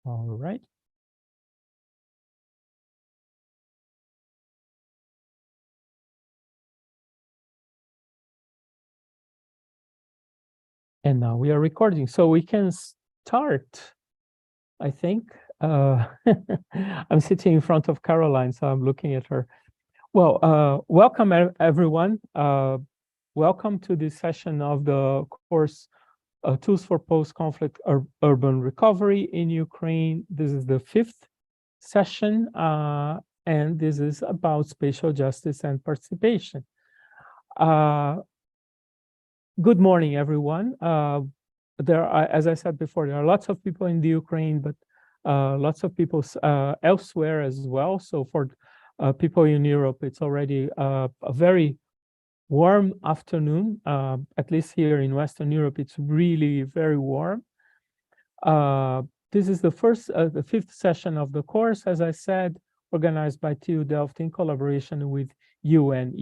All right. And now we are recording, so we can start, I think. I'm sitting in front of Caroline, so I'm looking at her. Well, welcome everyone. Welcome to this session of the course, Tools for Post-Conflict Urban Recovery in Ukraine. This is the 5th session, and this is about spatial justice and participation. Good morning, everyone. There are, as I said before, there are lots of people in the Ukraine, but lots of people elsewhere as well. So for people in Europe, it's already a very warm afternoon. At least here in Western Europe, it's really very warm. This is the 5th session of the course, as I said, organized by TU Delft in collaboration with UN,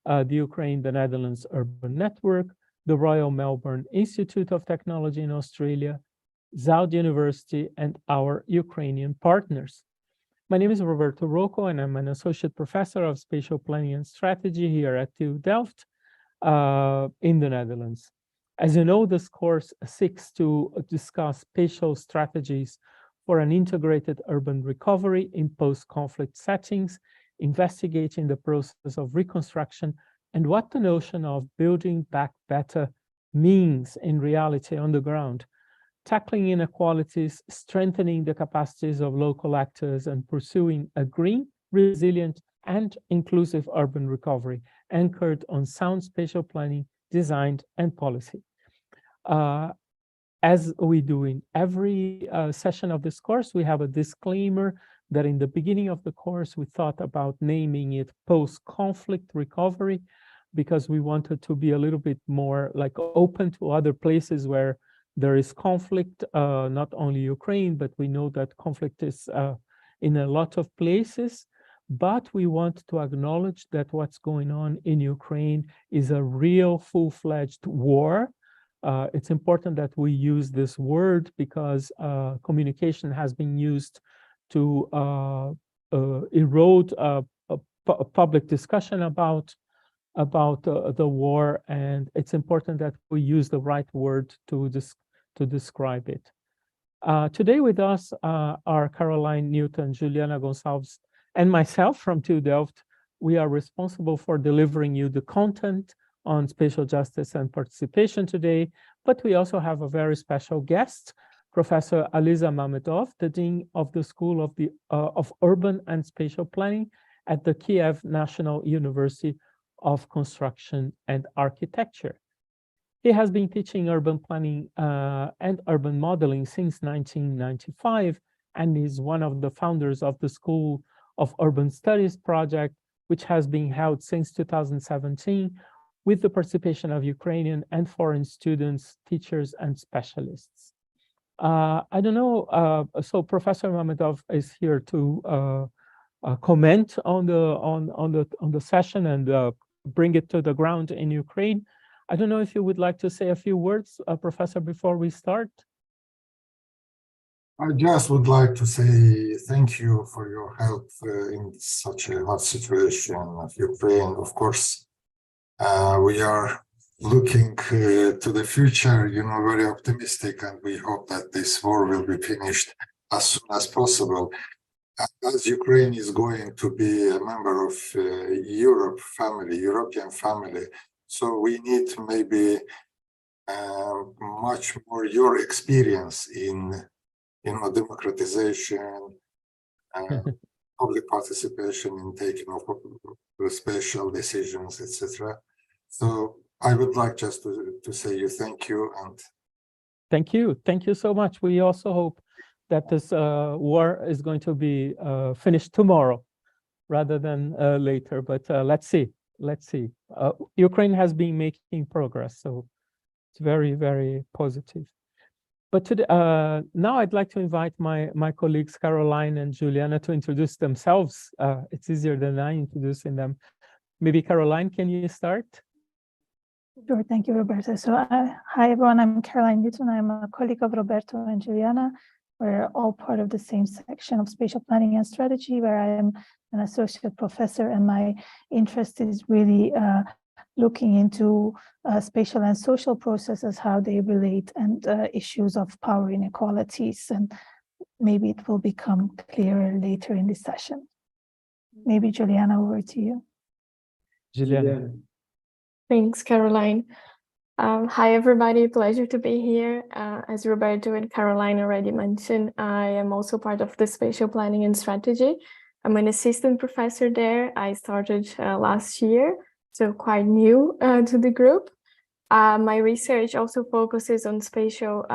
the Ukraine, the Netherlands Urban Network, the Royal Melbourne Institute of Technology in Australia, Zoud University, and our Ukrainian partners. My name is Roberto, and I'm an associate professor of spatial planning and strategy here at TU Delft in the Netherlands. As you know, this course seeks to discuss spatial strategies for an integrated urban recovery in post-conflict settings, investigating the process of reconstruction and what the notion of building back better means in reality on the ground, tackling inequalities, strengthening the capacities of local actors, and pursuing a green, resilient, and inclusive urban recovery anchored on sound spatial planning, design, and policy. As we do in every session of this course, we have a disclaimer that in the beginning of the course, we thought about naming it post-conflict recovery because we wanted to be a little bit more like open to other places where there is conflict, not only Ukraine, but we know that conflict is in a lot of places. But we want to acknowledge that what's going on in Ukraine is a real full-fledged war. It's important that we use this word because communication has been used to erode a public discussion about the war, and it's important that we use the right word to describe it. Today with us are Caroline Newton, Juliana Gonçalves, and myself from TU Delft. We are responsible for delivering you the content on spatial justice and participation today, but we also have a very special guest, Professor Aliza Mamedov, the Dean of the School of Urban and Spatial Planning at the Kiev National University of Construction and Architecture. He has been teaching urban planning and urban modeling since 1995 and is one of the founders of the School of Urban Studies project, which has been held since 2017 with the participation of Ukrainian and foreign students, teachers, and specialists. I don't know, so Professor Mamedov is here to comment on the session and bring it to the ground in Ukraine. I don't know if you would like to say a few words, Professor, before we start. I just would like to say thank you for your help in such a hard situation of Ukraine. Of course, we are looking to the future, very optimistic, and we hope that this war will be finished as soon as possible. As Ukraine is going to be a member of European family, so we need maybe much more your experience in democratization, public participation in taking of special decisions, etc. So I would like just to say you thank you and thank you so much. We also hope that this war is going to be finished tomorrow rather than later, but let's see. Ukraine has been making progress, so it's very, very positive. But today, now I'd like to invite my colleagues Caroline and Juliana to introduce themselves. It's easier than I introducing them. Maybe Caroline, can you start? Sure, thank you, Roberto. So hi everyone, I'm Caroline Newton. I'm a colleague of Roberto and Juliana. We're all part of the same section of spatial planning and strategy, where I am an associate professor, and my interest is really looking into spatial and social processes, how they relate, and issues of power inequalities. And maybe it will become clearer later in this session. Maybe Juliana, over to you. Juliana. Thanks, Caroline. Hi, everybody. Pleasure to be here. As Roberto and Caroline already mentioned, I am also part of the Spatial Planning and Strategy. I'm an assistant professor there. I started last year, so quite new to the group. My research also focuses on spatial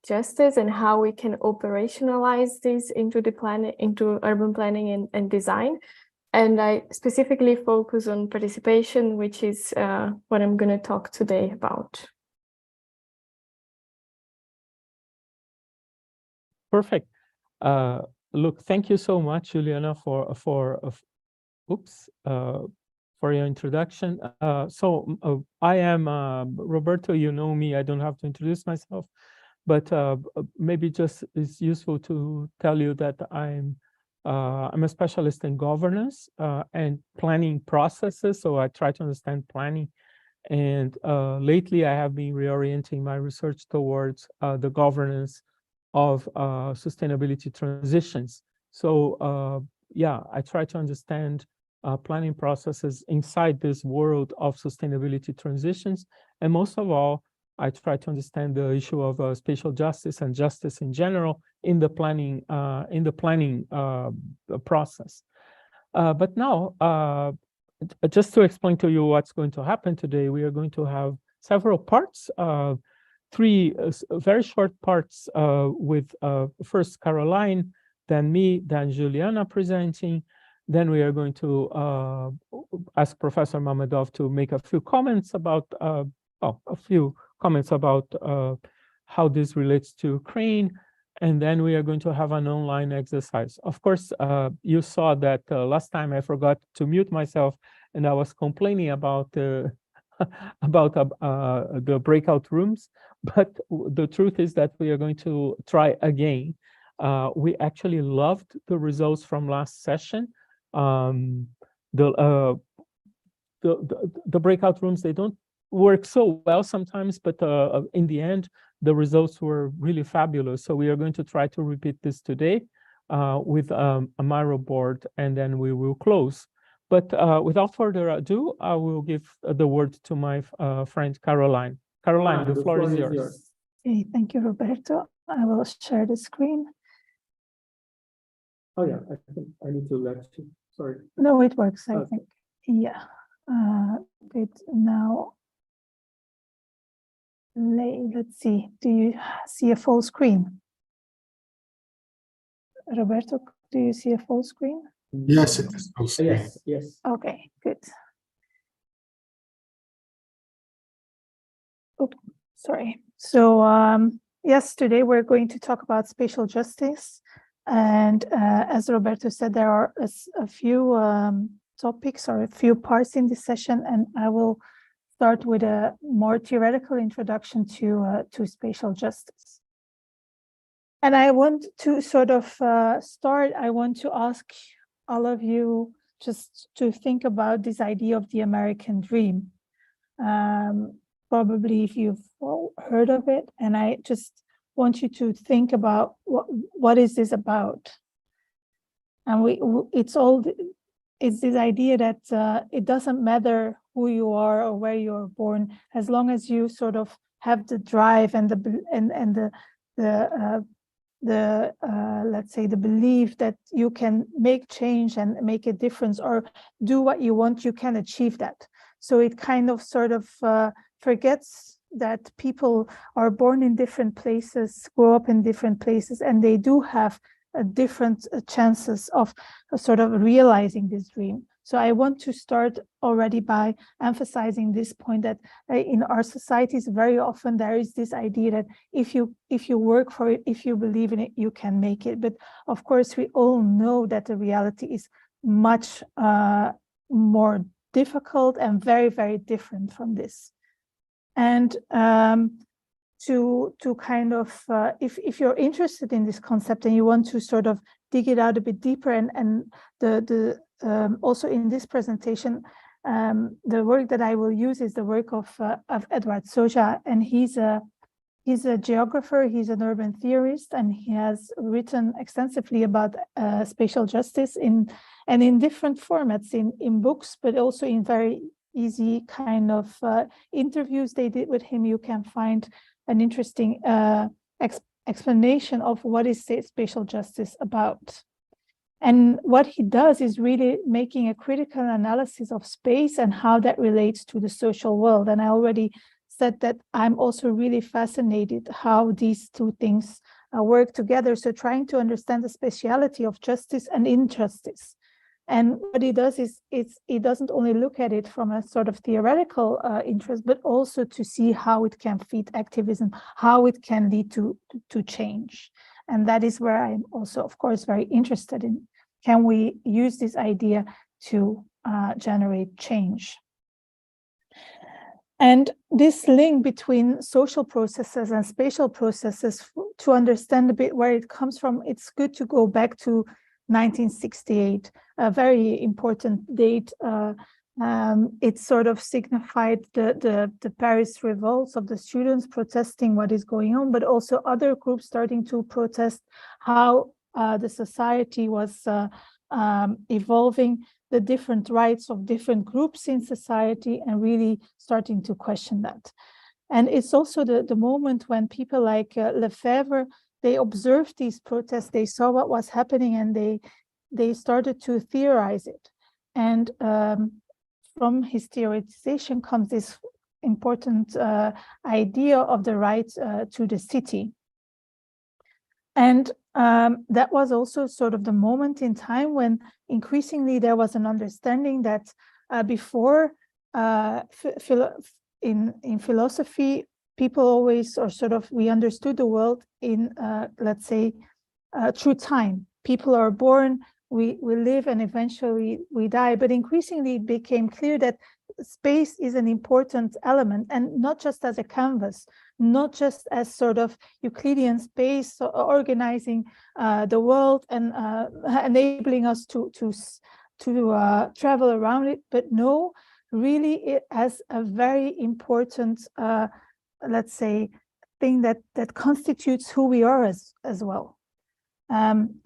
justice and how we can operationalize this into urban planning and design. And I specifically focus on participation, which is what I'm going to talk today about. Perfect. Look, thank you so much, Juliana, for your introduction. I am Roberto. You know me. I don't have to introduce myself, but maybe just it's useful to tell you that I'm a specialist in governance and planning processes. So I try to understand planning. And lately, I have been reorienting my research towards the governance of sustainability transitions. So yeah, I try to understand planning processes inside this world of sustainability transitions. And most of all, I try to understand the issue of spatial justice and justice in general in the planning process. But now, just to explain to you what's going to happen today, we are going to have several parts, three very short parts with first Caroline, then me, then Juliana presenting. Then we are going to ask Professor Mamedov to make a few comments about how this relates to Ukraine. And then we are going to have an online exercise. Of course, you saw that last time I forgot to mute myself, and I was complaining about the breakout rooms. But the truth is that we are going to try again. We actually loved the results from last session. The breakout rooms, they don't work so well sometimes, but in the end, the results were really fabulous. So we are going to try to repeat this today with a Miro board, and then we will close. But without further ado, I will give the word to my friend Caroline. Caroline, the floor is yours. Okay, thank you, Roberto. I will share the screen. Oh yeah, I think I need to let you. Sorry. No, it works, I think. Yeah. Good. Now, let's see. Do you see a full screen? Roberto, do you see a full screen? Yes, it is full screen. Yes. Okay, good. Oh, sorry. So yes, today we're going to talk about spatial justice. And as Roberto said, there are a few topics or a few parts in this session, and I will start with a more theoretical introduction to spatial justice. And I want to sort of I want to ask all of you just to think about this idea of the American dream. Probably if you've heard of it, and I just want you to think about what is this about. And it's this idea that it doesn't matter who you are or where you're born, as long as you sort of have the drive and let's say the belief that you can make change and make a difference or do what you want, you can achieve that. So it kind of sort of forgets that people are born in different places, grow up in different places, and they do have different chances of sort of realizing this dream. So I want to start already by emphasizing this point that in our societies, very often there is this idea that if you work for it, if you believe in it, you can make it. But of course, we all know that the reality is much more difficult and very, very different from this. And to kind of, if you're interested in this concept and you want to sort of dig it out a bit deeper, and also in this presentation, the work that I will use is the work of Edward Soja, and he's a geographer, he's an urban theorist, and he has written extensively about spatial justice in different formats, in books, but also in very easy kind of interviews they did with him. You can find an interesting explanation of what is spatial justice about. And what he does is really making a critical analysis of space and how that relates to the social world. And I already said that I'm also really fascinated how these two things work together. So trying to understand the spatiality of justice and injustice. And what he does is he doesn't only look at it from a sort of theoretical interest, but also to see how it can feed activism, how it can lead to change. And that is where I'm also, of course, very interested in. Can we use this idea to generate change? And this link between social processes and spatial processes, to understand a bit where it comes from, it's good to go back to 1968, a very important date. It sort of signified the Paris revolts of the students protesting what is going on, but also other groups starting to protest how the society was evolving, the different rights of different groups in society, and really starting to question that. And it's also the moment when people like Lefebvre, they observed these protests, they saw what was happening, and they started to theorize it. And from his theorization comes this important idea of the right to the city. And that was also sort of the moment in time when increasingly there was an understanding that before in philosophy, people always, or sort of, we understood the world in, let's say, through time. People are born, we live, and eventually we die. But increasingly it became clear that space is an important element, and not just as a canvas, not just as sort of Euclidean space organizing the world and enabling us to travel around it, but no, really it as a very important, let's say, thing that constitutes who we are as well.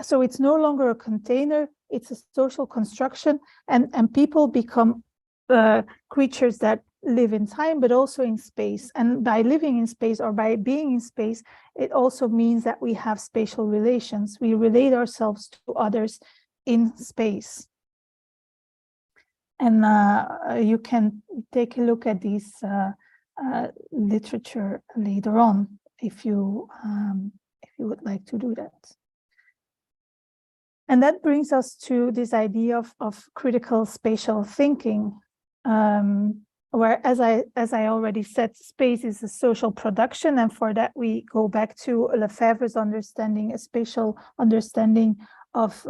So it's no longer a container, it's a social construction, and people become creatures that live in time, but also in space. And by living in space, or by being in space, it also means that we have spatial relations. We relate ourselves to others in space. And you can take a look at these literature later on, if you would like to do that. And that brings us to this idea of critical spatial thinking, where, as I already said, space is a social production, and for that we go back to Lefebvre's understanding, a spatial understanding of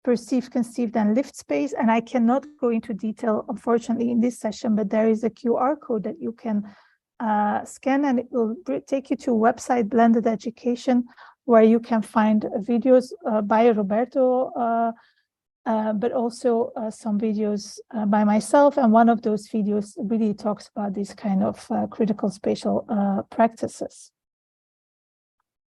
perceived, conceived, and lived space. And I cannot go into detail, unfortunately, in this session, but there is a QR code that you can scan, and it will take you to a website, Blended Education, where you can find videos by Roberto, but also some videos by myself. And one of those videos really talks about this kind of critical spatial practices.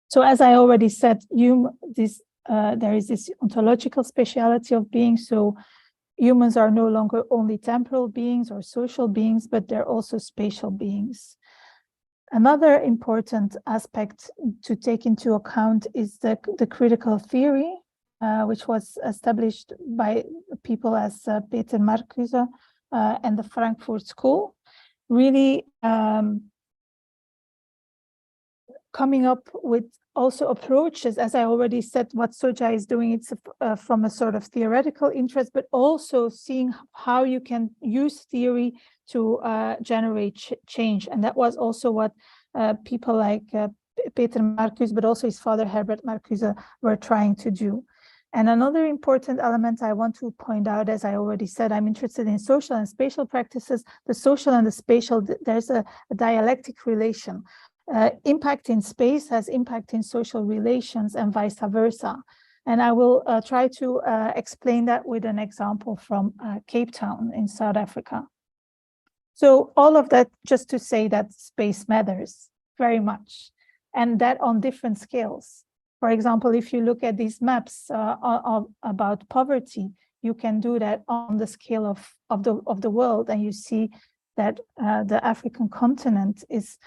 So as I already said, there is this ontological spatiality of being. So humans are no longer only temporal beings or social beings, but they're also spatial beings. Another important aspect to take into account is the critical theory, which was established by people as Peter Marcuse and the Frankfurt School, really coming up with also approaches, as I already said, what Soja is doing, it's from a sort of theoretical interest, but also seeing how you can use theory to generate change. And that was also what people like Peter Marcuse, but also his father, Herbert Marcuse, were trying to do. And another important element I want to point out, as I already said, I'm interested in social and spatial practices. The social and the spatial, there's a dialectic relation. impact in space has impact in social relations and vice versa. And I will try to explain that with an example from Cape Town in South Africa. So all of that just to say that space matters very much, and that on different scales. For example, if you look at these maps about poverty, you can do that on the scale of the world, and you see that the African continent is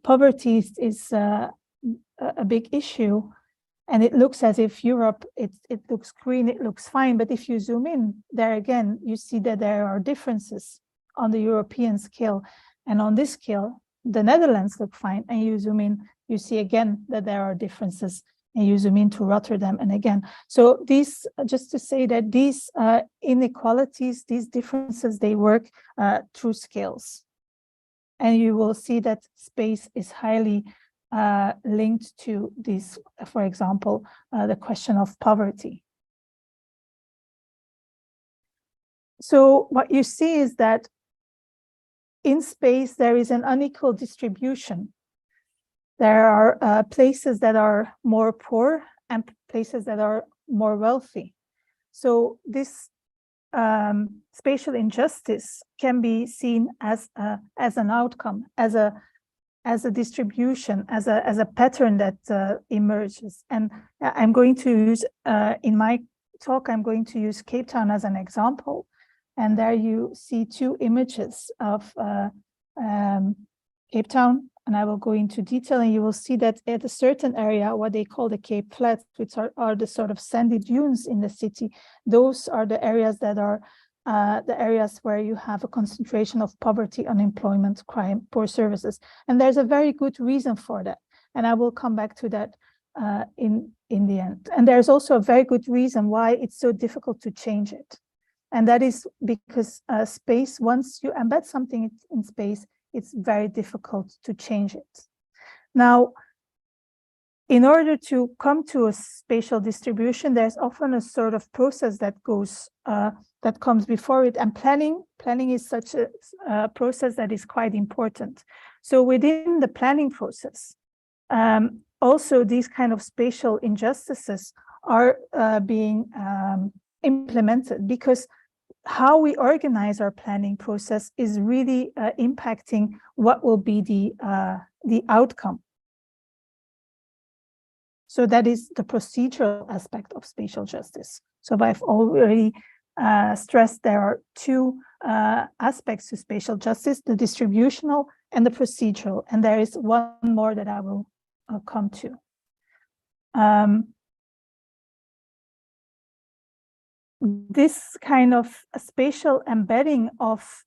poverty is a big issue, and it looks as if Europe it looks green, it looks fine, but if you zoom in there again, you see that there are differences on the European scale, and on this scale, the Netherlands look fine, and you zoom in, you see again that there are differences, and you zoom into Rotterdam, and again. So these, just to say that these inequalities, these differences, they work through scales. And you will see that space is highly linked to this, for example, the question of poverty. So what you see is that in space, there is an unequal distribution. There are places that are more poor and places that are more wealthy. So this spatial injustice can be seen as an outcome, as a distribution, as a pattern that emerges. And I'm going to use in my talk, I'm going to use Cape Town as an example. And there you see two images of Cape Town, and I will go into detail, and you will see that at a certain area, what they call the Cape Flats, which are the sort of sandy dunes in the city, those are the areas that are the areas where you have a concentration of poverty, unemployment, crime, poor services. And there's a very good reason for that. And I will come back to that in the end. And there's also a very good reason why it's so difficult to change it. And that is because space, once you embed something in space, it's very difficult to change it. Now, in order to come to a spatial distribution, there's often a sort of process that goes, that comes before it. And planning is such a process that is quite important. So within the planning process, also these kind of spatial injustices are being implemented, because how we organize our planning process is really impacting what will be the outcome. So that is the procedural aspect of spatial justice. So I've already stressed there are two aspects to spatial justice, the distributional and the procedural. And there is one more that I will come to. This kind of spatial embedding of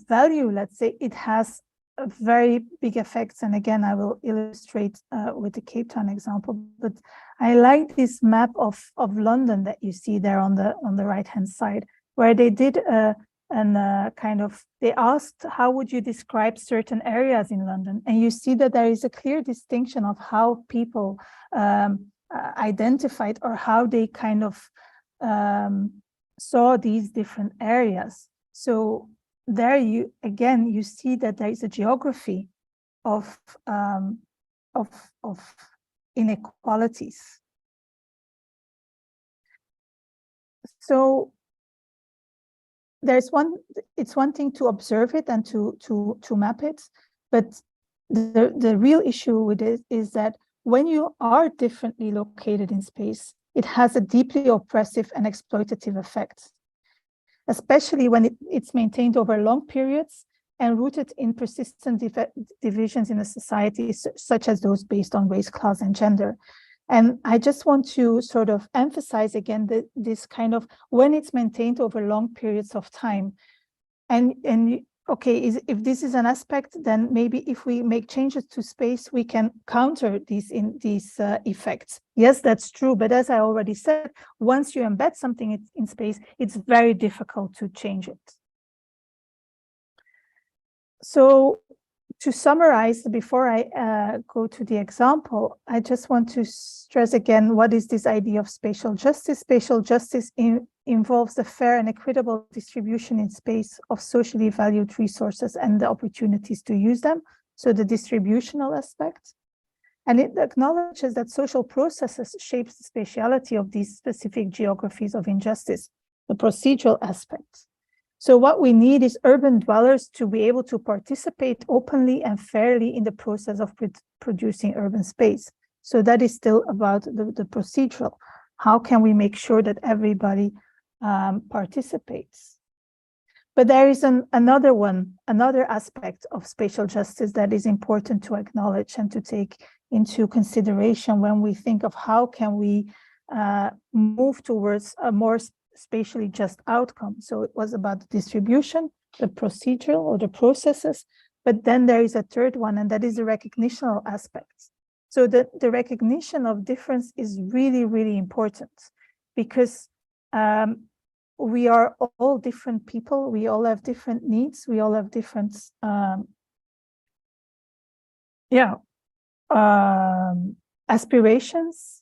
value, let's say, it has a very big effects. And again, I will illustrate with the Cape Town example. But I like this map of London that you see there on the right-hand side, where they did they asked, how would you describe certain areas in London? And you see that there is a clear distinction of how people identified, or how they kind of saw these different areas. So there you see that there is a geography of inequalities. So it's one thing to observe it and to map it, but the real issue with it is that when you are differently located in space, it has a deeply oppressive and exploitative effect, especially when it's maintained over long periods and rooted in persistent divisions in a society, such as those based on race, class, and gender. And I just want to sort of emphasize again that this kind of, when it's maintained over long periods of time, and okay, if this is an aspect, then maybe if we make changes to space, we can counter these effects. Yes, that's true. But as I already said, once you embed something in space, it's very difficult to change it. So to summarize, before I go to the example, I just want to stress again, what is this idea of spatial justice? Spatial justice involves the fair and equitable distribution in space of socially valued resources and the opportunities to use them. So the distributional aspect. And it acknowledges that social processes shape the spatiality of these specific geographies of injustice, the procedural aspects. So what we need is urban dwellers to be able to participate openly and fairly in the process of producing urban space. So that is still about the procedural. How can we make sure that everybody participates? But there is another aspect of spatial justice that is important to acknowledge and to take into consideration when we think of how can we move towards a more spatially just outcome. So it was about the distribution, the procedural or the processes, but then there is a third one, and that is the recognitional aspect. So the recognition of difference is really, really important, because we are all different people, we all have different needs, we all have different aspirations.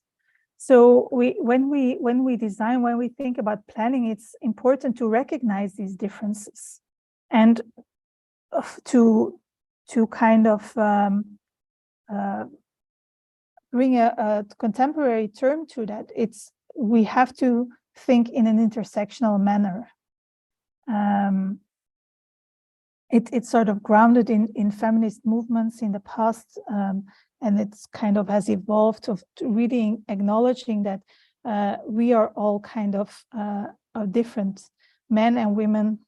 So when we design, when we think about planning, it's important to recognize these differences and to kind of bring a contemporary term to that. We have to think in an intersectional manner. It's sort of grounded in feminist movements in the past, and it's kind of has evolved to really acknowledging that we are all kind of are different. Men and women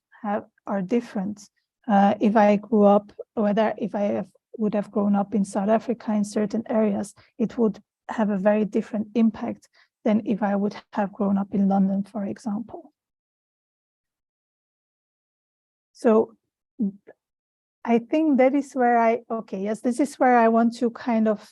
are different. If I grew up, would have grown up in South Africa in certain areas, it would have a very different impact than if I would have grown up in London, for example. So I think that is where this is where I want to kind of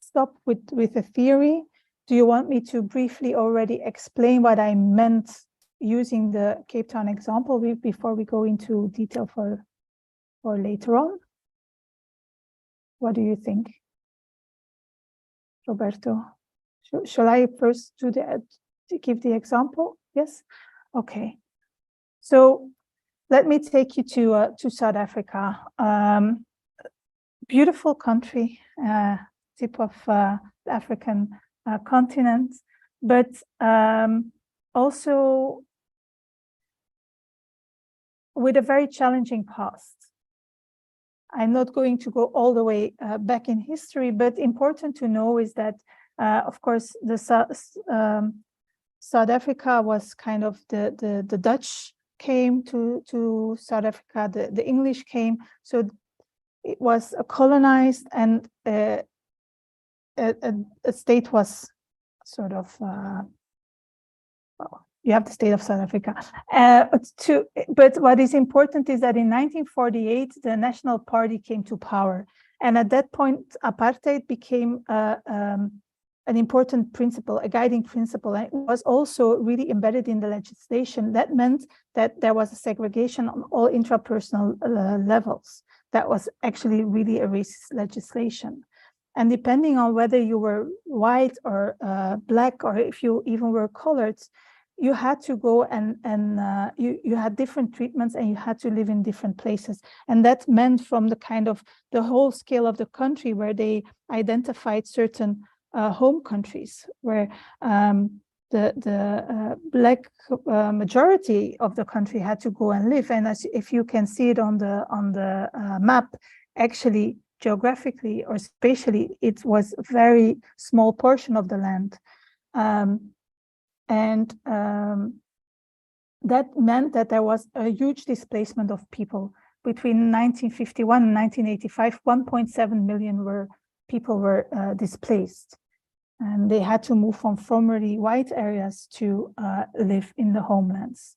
stop with the theory. Do you want me to briefly already explain what I meant using the Cape Town example before we go into detail for later on? What do you think, Roberto? Shall I first give the example? Yes? Okay. So let me take you to South Africa. Beautiful country, tip of the African continent, but also with a very challenging past. I'm not going to go all the way back in history, but important to know is that, of course, the South Africa was kind of the Dutch came to South Africa, the English came, so it was colonized, and a state was sort of you have the state of South Africa. But what is important is that in 1948, the National Party came to power. And at that point, apartheid became an important principle, a guiding principle. And it was also really embedded in the legislation. That meant that there was a segregation on all intrapersonal levels. That was actually really a racist legislation. And depending on whether you were white or black, or if you even were colored, you had to go and you had different treatments, and you had to live in different places. And that meant from the kind of the whole scale of the country, where they identified certain home countries, where the black majority of the country had to go and live. And if you can see it on the map, actually geographically or spatially, it was a very small portion of the land. That meant that there was a huge displacement of people. Between 1951 and 1985, 1.7 million people were displaced. And they had to move from formerly white areas to live in the homelands.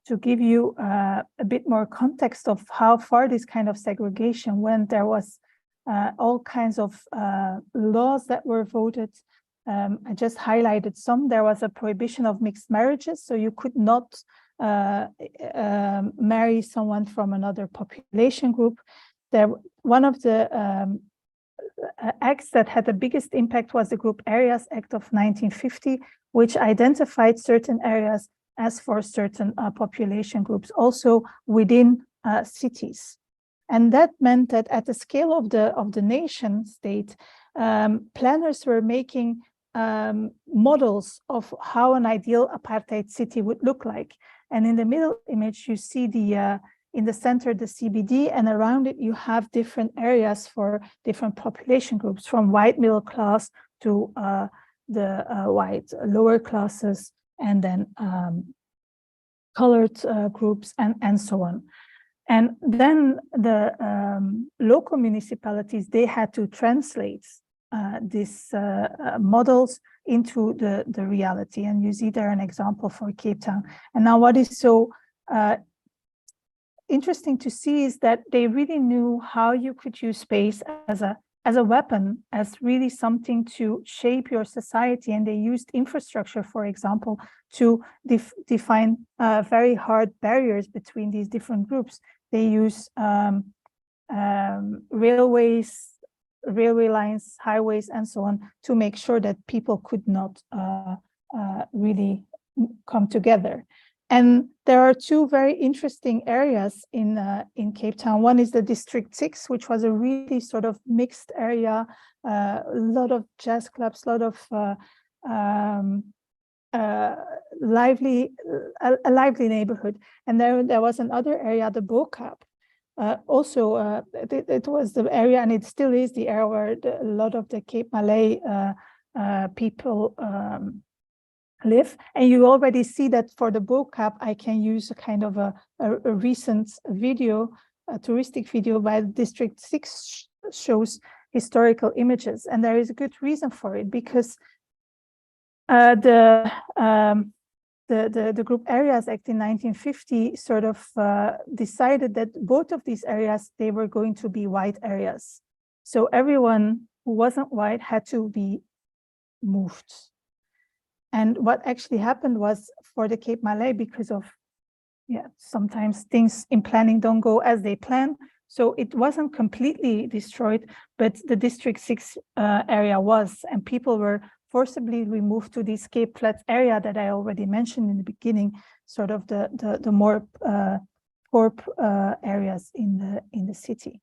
To give you a bit more context of how far this kind of segregation went, there was all kinds of laws that were voted. I just highlighted some. There was a prohibition of mixed marriages, so you could not marry someone from another population group. One of the acts that had the biggest impact was the Group Areas Act of 1950, which identified certain areas as for certain population groups, also within cities. And that meant that at the scale of the nation state, planners were making models of how an ideal apartheid city would look like. And in the middle image, you see in the center, the CBD, and around it, you have different areas for different population groups, from white middle class to the white lower classes, and then colored groups, and so on. And then the local municipalities, they had to translate these models into the reality. And you see there an example for Cape Town. And now what is so interesting to see is that they really knew how you could use space as a weapon, as really something to shape your society. And they used infrastructure, for example, to define very hard barriers between these different groups. They use railways, railway lines, highways, and so on, to make sure that people could not really come together. And there are two very interesting areas in Cape Town. One is the District 6, which was a really sort of mixed area, a lot of jazz clubs, a lot of lively neighborhood. And there was another area, the Bokap. Also, it was the area, and it still is the area where a lot of the Cape Malay people live. And you already see that for the Bokap, I can use a kind of a recent video, a touristic video by District 6 shows historical images. And there is a good reason for it, because the Group Areas Act in 1950 sort of decided that both of these areas, they were going to be white areas. So everyone who wasn't white had to be moved. And what actually happened was, for the Cape Malay, because of, sometimes things in planning don't go as they plan. So it wasn't completely destroyed, but the District 6 area was, and people were forcibly removed to this Cape Flats area that I already mentioned in the beginning, sort of the more poor areas in the city.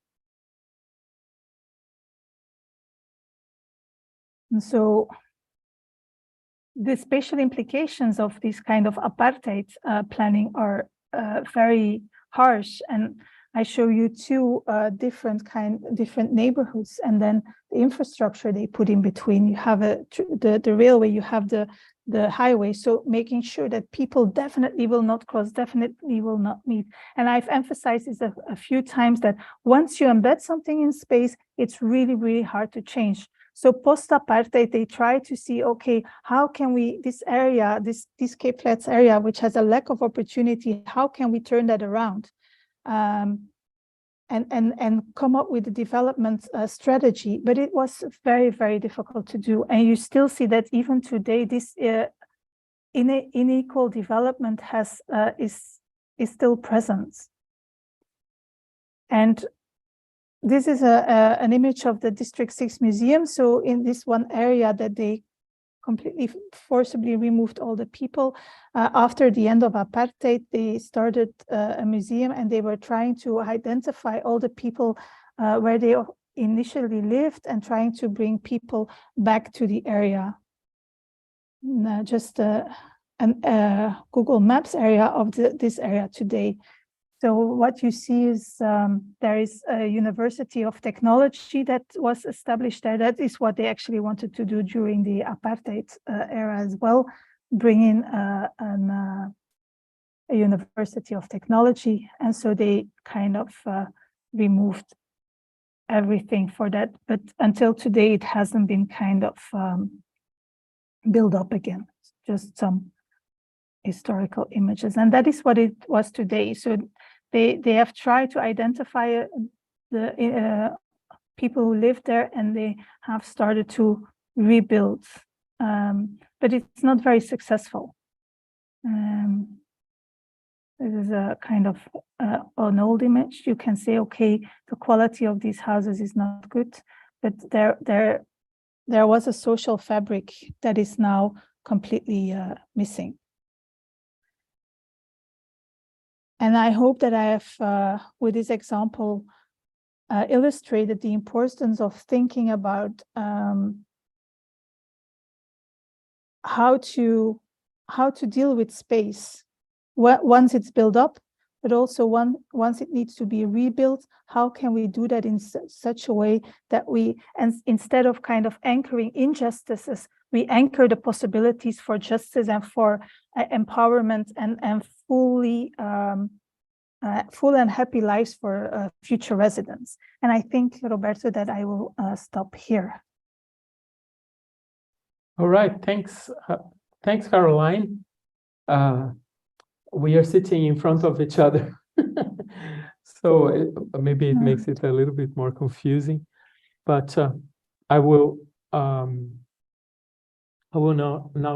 And so the spatial implications of this kind of apartheid planning are very harsh. And I show you two different neighborhoods, and then the infrastructure they put in between. You have the railway, you have the highway. So making sure that people definitely will not cross, definitely will not meet. And I've emphasized this a few times, that once you embed something in space, it's really, really hard to change. So post-apartheid, they try to see, okay, how can we, this area, this Cape Flats area, which has a lack of opportunity, how can we turn that around? And come up with a development strategy. But it was very, very difficult to do. And you still see that even today, this unequal development is still present. And this is an image of the District 6 Museum. So in this one area that they completely forcibly removed all the people. After the end of apartheid, they started a museum, and they were trying to identify all the people where they initially lived, and trying to bring people back to the area. Just a Google Maps area of this area today. So what you see is there is a University of Technology that was established there. That is what they actually wanted to do during the apartheid era as well, bring in a University of Technology. And so they kind of removed everything for that. But until today, it hasn't been kind of built up again, just some historical images. And that is what it was today. So they have tried to identify the people who lived there, and they have started to rebuild, but it's not very successful. This is a kind of an old image. You can say, okay, the quality of these houses is not good, but there was a social fabric that is now completely missing. And I hope that I have, with this example, illustrated the importance of thinking about how to deal with space once it's built up, but also once it needs to be rebuilt. How can we do that in such a way that we, and instead of kind of anchoring injustices, we anchor the possibilities for justice and for empowerment and full and happy lives for future residents. And I think, Roberto, that I will stop here. All right, thanks. Thanks, Caroline. We are sitting in front of each other. So maybe it makes it a little bit more confusing, but I will now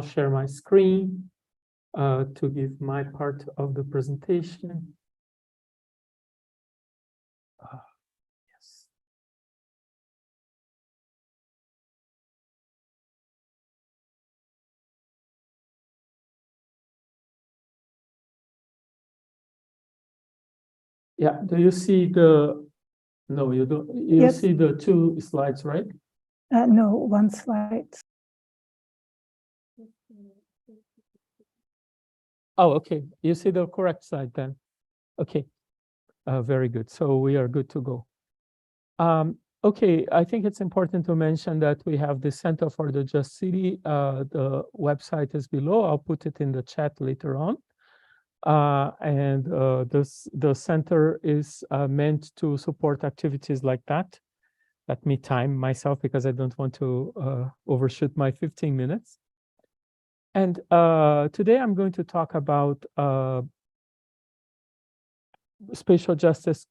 share my screen to give my part of the presentation. Yes. Yeah, do you see the, no, you don't, you Yes. see the two slides, right? No, one slide. Oh, okay, you see the correct slide then. Okay, very good. So we are good to go. Okay, I think it's important to mention that we have the Center for the Just City. The website is below. I'll put it in the chat later on. The center is meant to support activities like that. Let me time myself because I don't want to overshoot my 15 minutes. And today I'm going to talk about spatial justice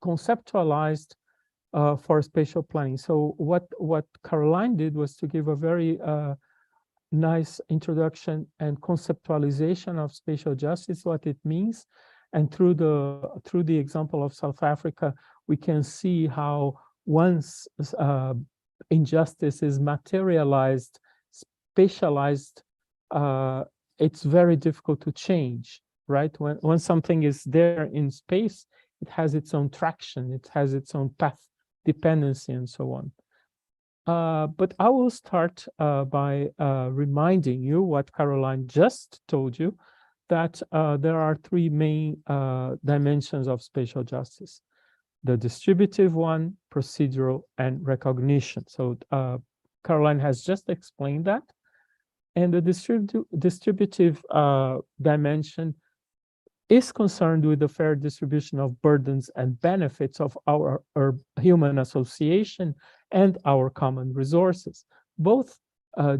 conceptualized for spatial planning. So what Caroline did was to give a very nice introduction and conceptualization of spatial justice, what it means, and through the example of South Africa, we can see how once injustice is materialized, spatialized, it's very difficult to change, right? When something is there in space, it has its own traction, it has its own path dependency, and so on. But I will start by reminding you what Caroline just told you, that there are three main dimensions of spatial justice: the distributive one, procedural, and recognition. So Caroline has just explained that. And the distributive dimension is concerned with the fair distribution of burdens and benefits of our human association and our common resources, both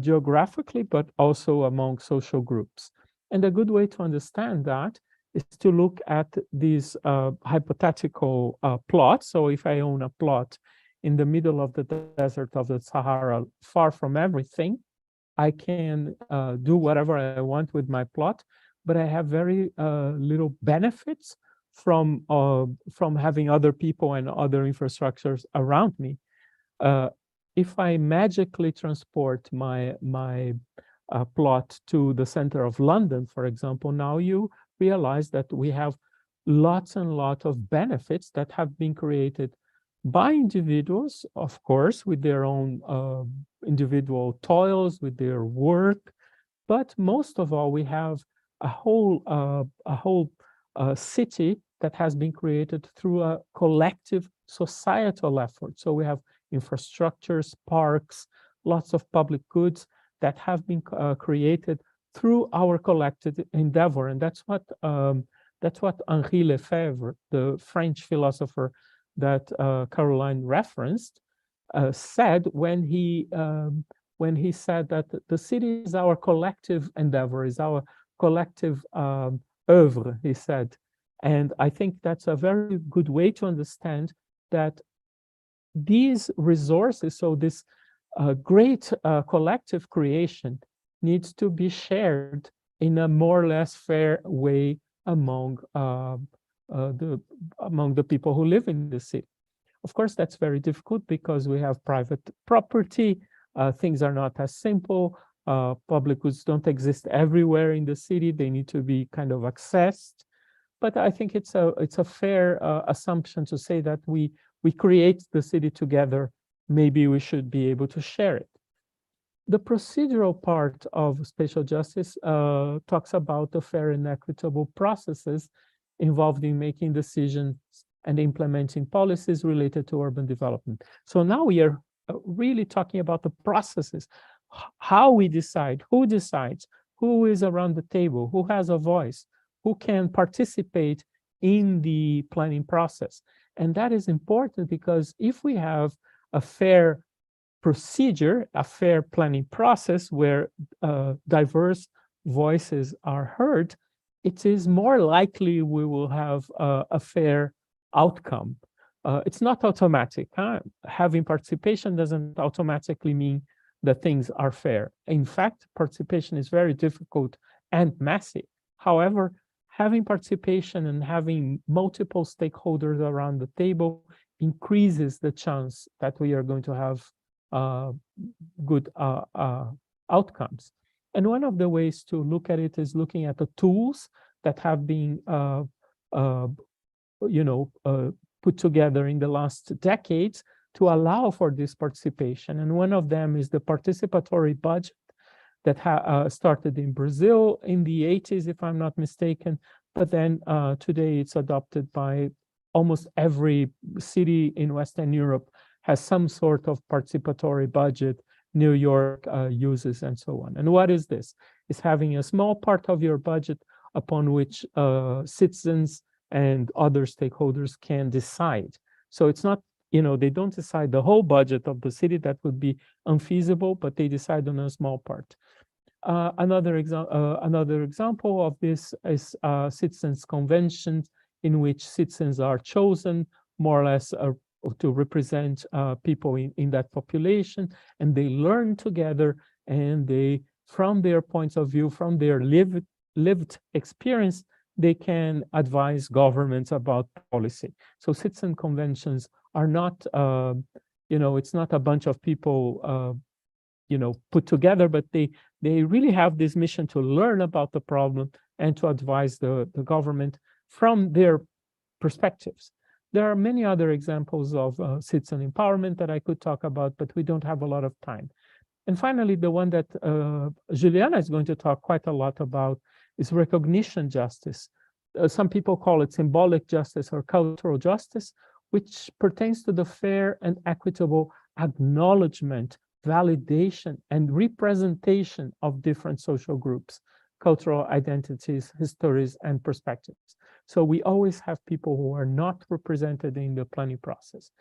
geographically, but also among social groups. And a good way to understand that is to look at these hypothetical plots. So if I own a plot in the middle of the desert of the Sahara, far from everything, I can do whatever I want with my plot, but I have very little benefits from having other people and other infrastructures around me. If I magically transport my plot to the center of London, for example, now you realize that we have lots and lots of benefits that have been created by individuals, of course, with their own individual toils, with their work, but most of all, we have a whole city that has been created through a collective societal effort. So we have infrastructures, parks, lots of public goods that have been created through our collective endeavor, and that's what Henri Lefebvre, the French philosopher that Caroline referenced, said when he said that the city is our collective endeavor, is our collective oeuvre, he said. And I think that's a very good way to understand that these resources, so this great collective creation, needs to be shared in a more or less fair way among the people who live in the city. Of course, that's very difficult because we have private property. Things are not as simple. Public goods don't exist everywhere in the city. They need to be kind of accessed. But I think it's a fair assumption to say that we create the city together. Maybe we should be able to share it. The procedural part of spatial justice talks about the fair and equitable processes involved in making decisions and implementing policies related to urban development. So now we are really talking about the processes, how we decide, who decides, who is around the table, who has a voice, who can participate in the planning process. And that is important because if we have a fair procedure, a fair planning process where diverse voices are heard, it is more likely we will have a fair outcome. It's not automatic. Having participation doesn't automatically mean that things are fair. In fact, participation is very difficult and messy. However, having participation and having multiple stakeholders around the table increases the chance that we are going to have good outcomes. And one of the ways to look at it is looking at the tools that have been put together in the last decades to allow for this participation. And one of them is the participatory budget that started in Brazil in the 80s, if I'm not mistaken. But then today it's adopted by almost every city in Western Europe has some sort of participatory budget. New York uses and so on. And what is this? It's having a small part of your budget upon which citizens and other stakeholders can decide. So it's not, they don't decide the whole budget of the city. That would be unfeasible, but they decide on a small part. Another example of this is citizens' conventions, in which citizens are chosen more or less to represent people in that population, and they learn together, and they, from their points of view, from their lived experience, they can advise governments about policy. So citizen conventions are not, it's not a bunch of people, put together, but they really have this mission to learn about the problem and to advise the government from their perspectives. There are many other examples of citizen empowerment that I could talk about, but we don't have a lot of time. And finally, the one that Juliana is going to talk quite a lot about is recognition justice. Some people call it symbolic justice or cultural justice, which pertains to the fair and equitable acknowledgement, validation, and representation of different social groups, cultural identities, histories, and perspectives. So we always have people who are not represented in the planning process.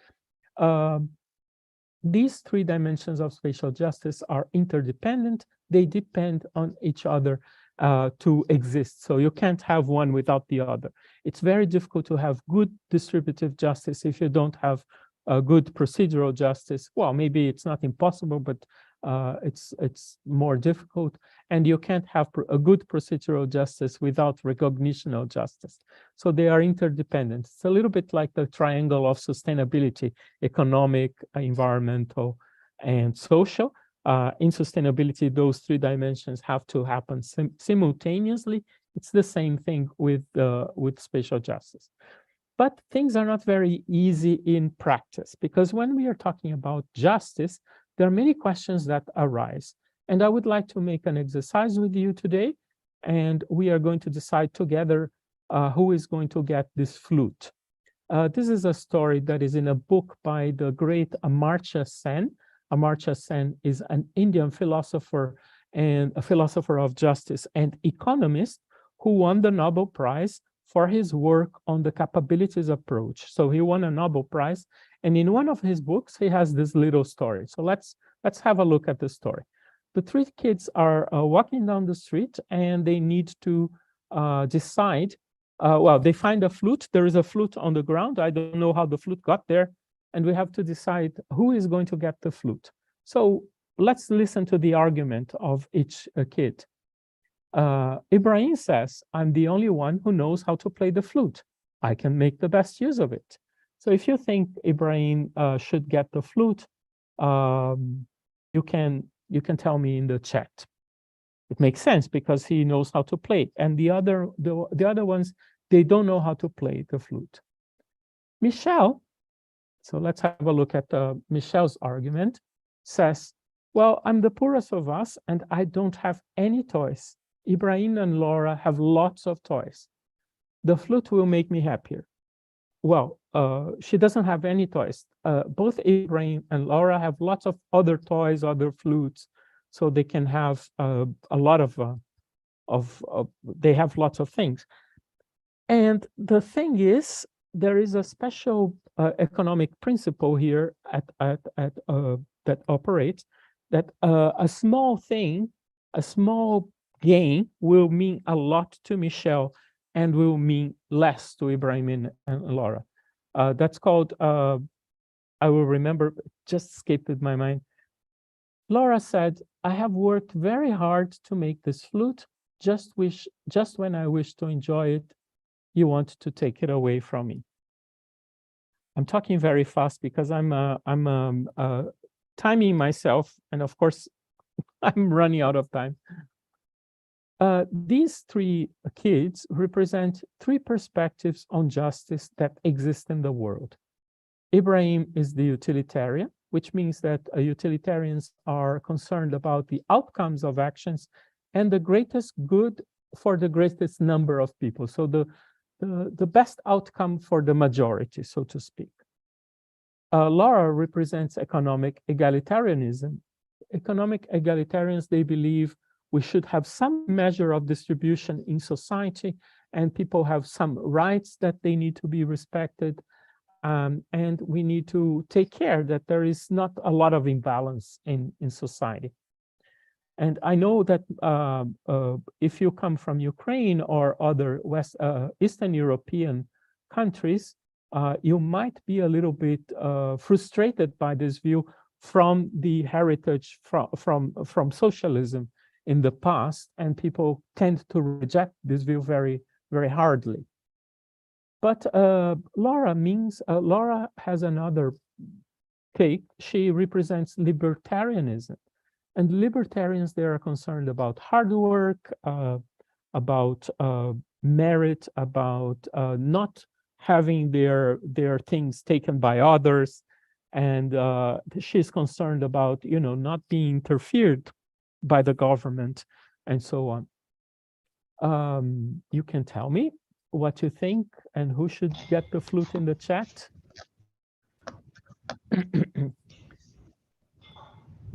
These three dimensions of spatial justice are interdependent. They depend on each other to exist. So you can't have one without the other. It's very difficult to have good distributive justice if you don't have a good procedural justice. Well, maybe it's not impossible, but it's more difficult. And you can't have a good procedural justice without recognitional justice. So they are interdependent. It's a little bit like the triangle of sustainability: economic, environmental, and social. In sustainability, those three dimensions have to happen simultaneously. It's the same thing with spatial justice. But things are not very easy in practice, because when we are talking about justice, there are many questions that arise. And I would like to make an exercise with you today, and we are going to decide together who is going to get this flute. This is a story that is in a book by the great Amartya Sen. Amartya Sen is an Indian philosopher and a philosopher of justice and economist who won the Nobel Prize for his work on the capabilities approach. So he won a Nobel Prize, and in one of his books, he has this little story. So let's have a look at the story. The three kids are walking down the street, and they need to decide. They find a flute. There is a flute on the ground. I don't know how the flute got there, and we have to decide who is going to get the flute. So let's listen to the argument of each kid. Ibrahim says, I'm the only one who knows how to play the flute. I can make the best use of it. So if you think Ibrahim should get the flute, you can tell me in the chat. It makes sense because he knows how to play. And the other ones, they don't know how to play the flute. Michelle, so let's have a look at Michelle's argument, says, well, I'm the poorest of us and I don't have any toys. Ibrahim and Laura have lots of toys. The flute will make me happier. Well, she doesn't have any toys. Both Ibrahim and Laura have lots of other toys, other flutes, so they can have a lot of they have lots of things. And the thing is, there is a special economic principle here that operates that a small thing, a small gain will mean a lot to Michelle and will mean less to Ibrahim and Laura. That's called, I will remember, just escaped my mind. Laura said, I have worked very hard to make this flute, just when I wish to enjoy it, you want to take it away from me. I'm talking very fast because I'm timing myself, and of course, I'm running out of time. These three kids represent three perspectives on justice that exist in the world. Ibrahim is the utilitarian, which means that utilitarians are concerned about the outcomes of actions and the greatest good for the greatest number of people. So the best outcome for the majority, so to speak. Laura represents economic egalitarianism. Economic egalitarians, they believe we should have some measure of distribution in society, and people have some rights that they need to be respected. And we need to take care that there is not a lot of imbalance in society. And I know that if you come from Ukraine or other Eastern European countries, you might be a little bit frustrated by this view from the heritage from socialism in the past, and people tend to reject this view very, very hardly. But Laura has another take. She represents libertarianism. And libertarians, they are concerned about hard work, about merit, about not having their things taken by others. And she's concerned about, not being interfered by the government and so on. You can tell me what you think and who should get the flute in the chat.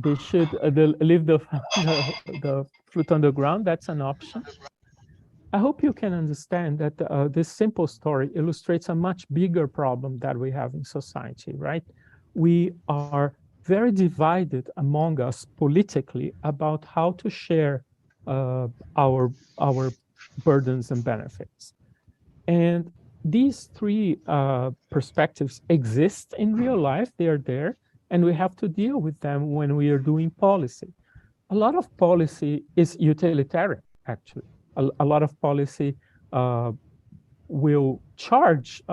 They should leave the flute on the ground. That's an option. I hope you can understand that this simple story illustrates a much bigger problem that we have in society, right? We are very divided among us politically about how to share our burdens and benefits. And these three perspectives exist in real life. They are there, and we have to deal with them when we are doing policy. A lot of policy is utilitarian, actually. A lot of policy will charge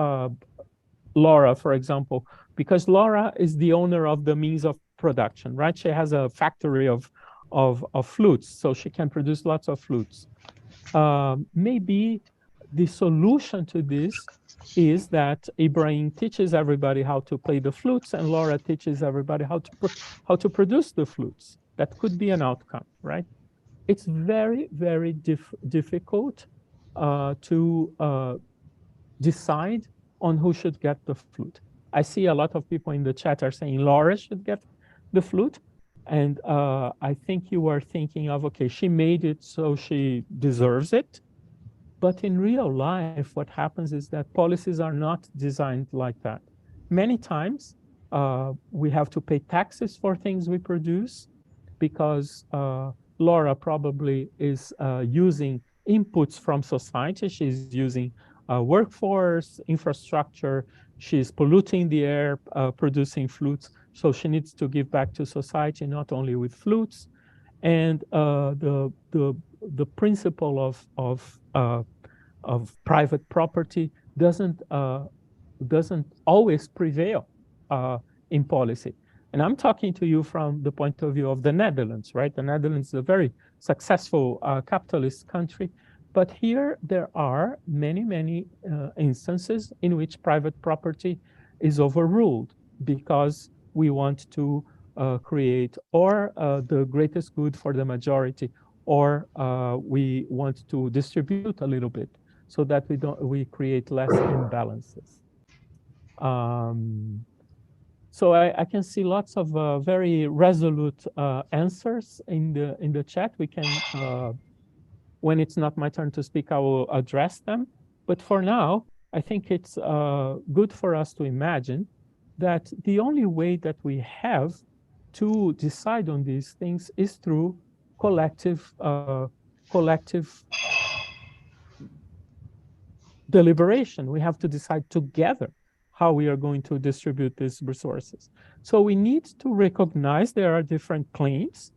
Laura, for example, because Laura is the owner of the means of production, right? She has a factory of flutes, so she can produce lots of flutes. Maybe the solution to this is that Ibrahim teaches everybody how to play the flutes, and Laura teaches everybody how to produce the flutes. That could be an outcome, right? It's very, very difficult to decide on who should get the flute. I see a lot of people in the chat are saying Laura should get the flute. And I think you are thinking of, okay, she made it, so she deserves it. But in real life, what happens is that policies are not designed like that. Many times, we have to pay taxes for things we produce because Laura probably is using inputs from society. She's using workforce, infrastructure. She's polluting the air, producing flutes. So she needs to give back to society, not only with flutes. And the principle of private property doesn't always prevail in policy. And I'm talking to you from the point of view of the Netherlands, right? The Netherlands is a very successful capitalist country, but here there are many instances in which private property is overruled because we want to create or the greatest good for the majority, or we want to distribute a little bit so that we create less imbalances. So I can see lots of very resolute answers in the chat. We can, when it's not my turn to speak, I will address them. But for now, I think it's good for us to imagine that the only way that we have to decide on these things is through collective deliberation. We have to decide together how we are going to distribute these resources. So we need to recognize there are different claims.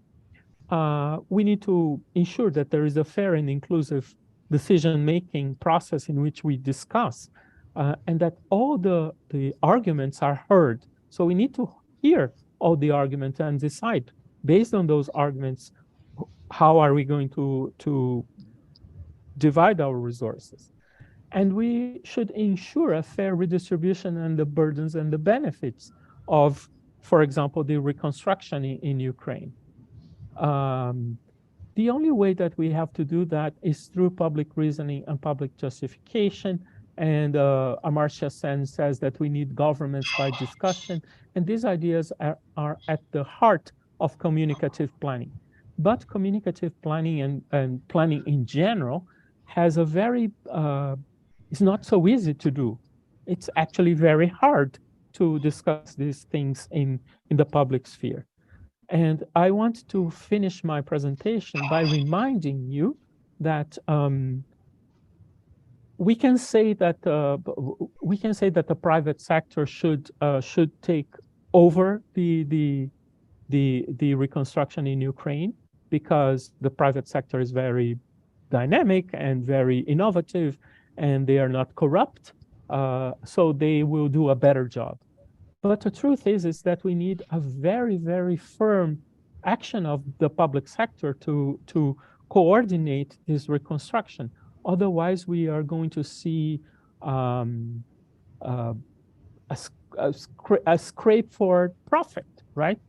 We need to ensure that there is a fair and inclusive decision-making process in which we discuss, and that all the arguments are heard. So we need to hear all the arguments and decide, based on those arguments, how are we going to divide our resources. And we should ensure a fair redistribution and the burdens and the benefits of, for example, the reconstruction in Ukraine. The only way that we have to do that is through public reasoning and public justification. And Amartya Sen says that we need governments by discussion. And these ideas are at the heart of communicative planning. But communicative planning and planning in general has a very, it's not so easy to do. It's actually very hard to discuss these things in the public sphere. And I want to finish my presentation by reminding you that we can say that the private sector should take over the reconstruction in Ukraine, because the private sector is very dynamic and very innovative, and they are not corrupt, so they will do a better job. But the truth is that we need a very firm action of the public sector to coordinate this reconstruction. Otherwise, we are going to see a scrape for profit, right?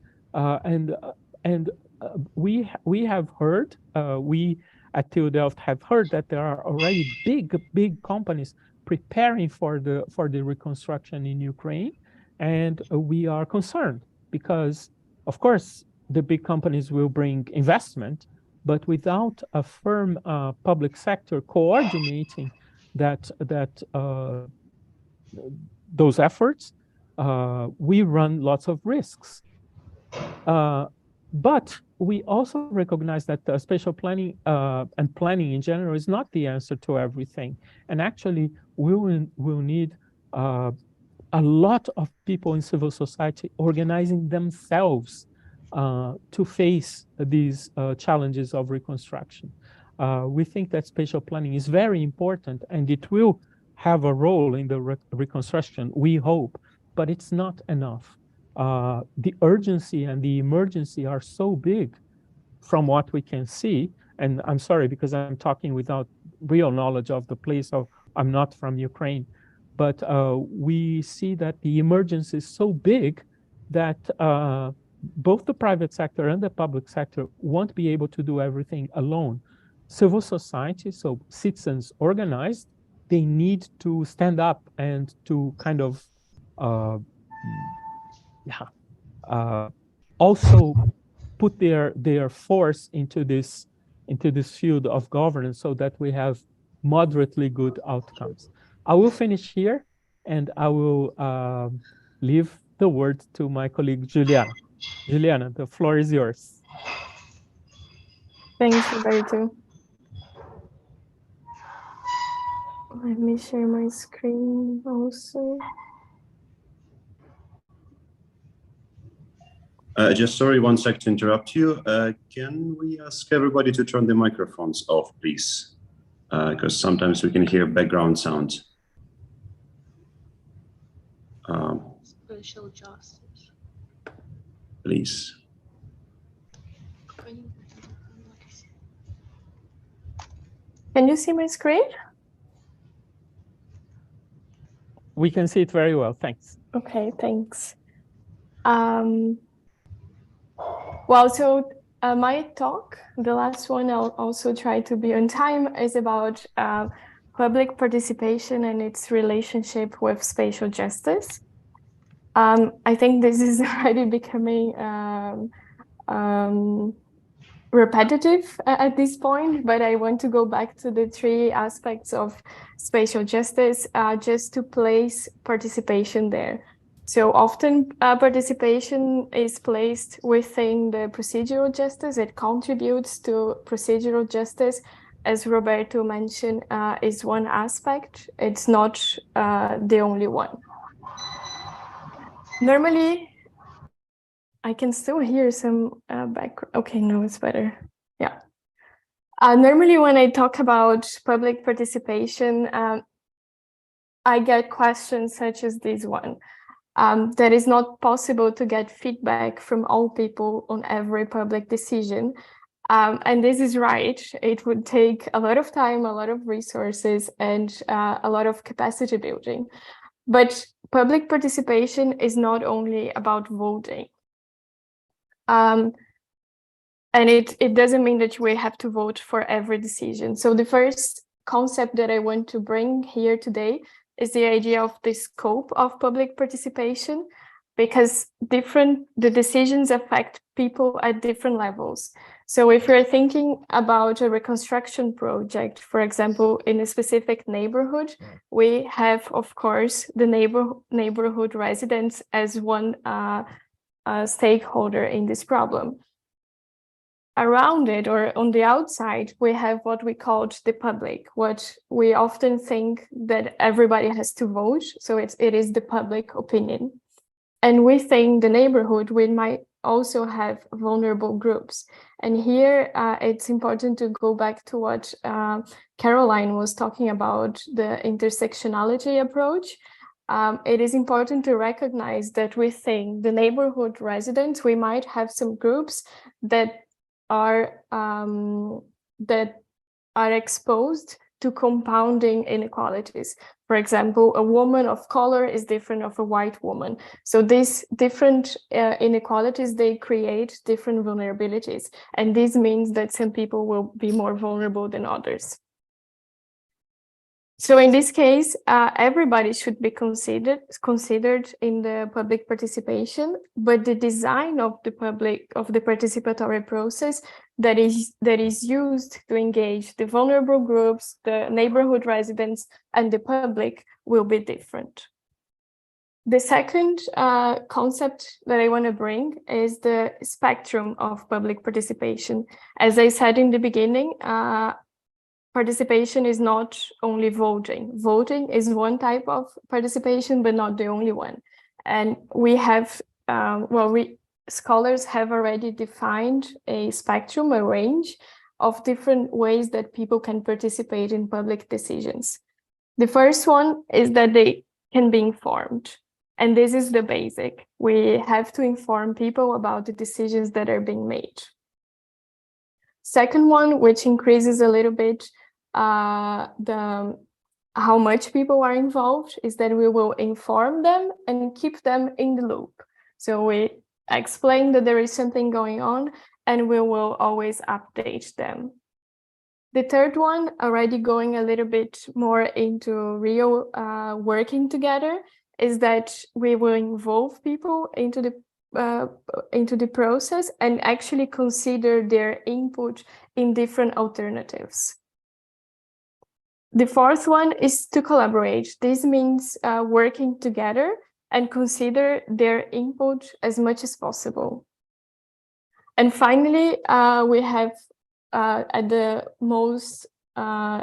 We have heard, we at TU Delft have heard that there are already big companies preparing for the reconstruction in Ukraine. And we are concerned because, of course, the big companies will bring investment, but without a firm public sector coordinating those efforts, we run lots of risks. But we also recognize that spatial planning and planning in general is not the answer to everything. And actually, we will need a lot of people in civil society organizing themselves to face these challenges of reconstruction. We think that spatial planning is very important, and it will have a role in the reconstruction, we hope, but it's not enough. The urgency and the emergency are so big from what we can see, and I'm sorry because I'm talking without real knowledge of the place, so I'm not from Ukraine, but we see that the emergency is so big that both the private sector and the public sector won't be able to do everything alone. Civil society, so citizens organized, they need to stand up and to kind of also put their force into this field of governance so that we have moderately good outcomes. I will finish here, and I will leave the word to my colleague Juliana. Juliana, the floor is yours. Thanks, Roberto. Let me share my screen also. Just sorry, 1 sec to interrupt you. Can we ask everybody to turn the microphones off, please? Because sometimes we can hear background sounds. Spatial justice. Please. Can you see my screen? We can see it very well, thanks. Okay, thanks. Well, so my talk, the last one, I'll also try to be on time, is about public participation and its relationship with spatial justice. I think this is already becoming repetitive at this point, but I want to go back to the 3 aspects of spatial justice just to place participation there. So often participation is placed within the procedural justice. It contributes to procedural justice, as Roberto mentioned, is one aspect. It's not the only one. Normally, I can still hear some background. Okay, no, it's better. Yeah. Normally, when I talk about public participation, I get questions such as this one. That is not possible to get feedback from all people on every public decision. And this is right. It would take a lot of time, a lot of resources, and a lot of capacity building. But public participation is not only about voting. And it doesn't mean that we have to vote for every decision. So the first concept that I want to bring here today is the idea of the scope of public participation, because the decisions affect people at different levels. So if you're thinking about a reconstruction project, for example, in a specific neighborhood, we have, of course, the neighborhood residents as one stakeholder in this problem. Around it, or on the outside, we have what we call the public, what we often think that everybody has to vote. So it is the public opinion. And within the neighborhood, we might also have vulnerable groups. And here it's important to go back to what Caroline was talking about, the intersectionality approach. It is important to recognize that within the neighborhood residents, we might have some groups that are exposed to compounding inequalities. For example, a woman of color is different of a white woman. So these different inequalities, they create different vulnerabilities. And this means that some people will be more vulnerable than others. So in this case, everybody should be considered in the public participation, but the design of the participatory process that is used to engage the vulnerable groups, the neighborhood residents, and the public will be different. The second concept that I want to bring is the spectrum of public participation. As I said in the beginning, participation is not only voting. Voting is one type of participation, but not the only one. And we have, scholars have already defined a spectrum, a range of different ways that people can participate in public decisions. The first one is that they can be informed. And this is the basic. We have to inform people about the decisions that are being made. Second one, which increases a little bit how much people are involved, is that we will inform them and keep them in the loop. So we explain that there is something going on and we will always update them. The third one, already going a little bit more into real working together, is that we will involve people into the process and actually consider their input in different alternatives. The fourth one is to collaborate. This means working together and consider their input as much as possible. And finally, we have at the most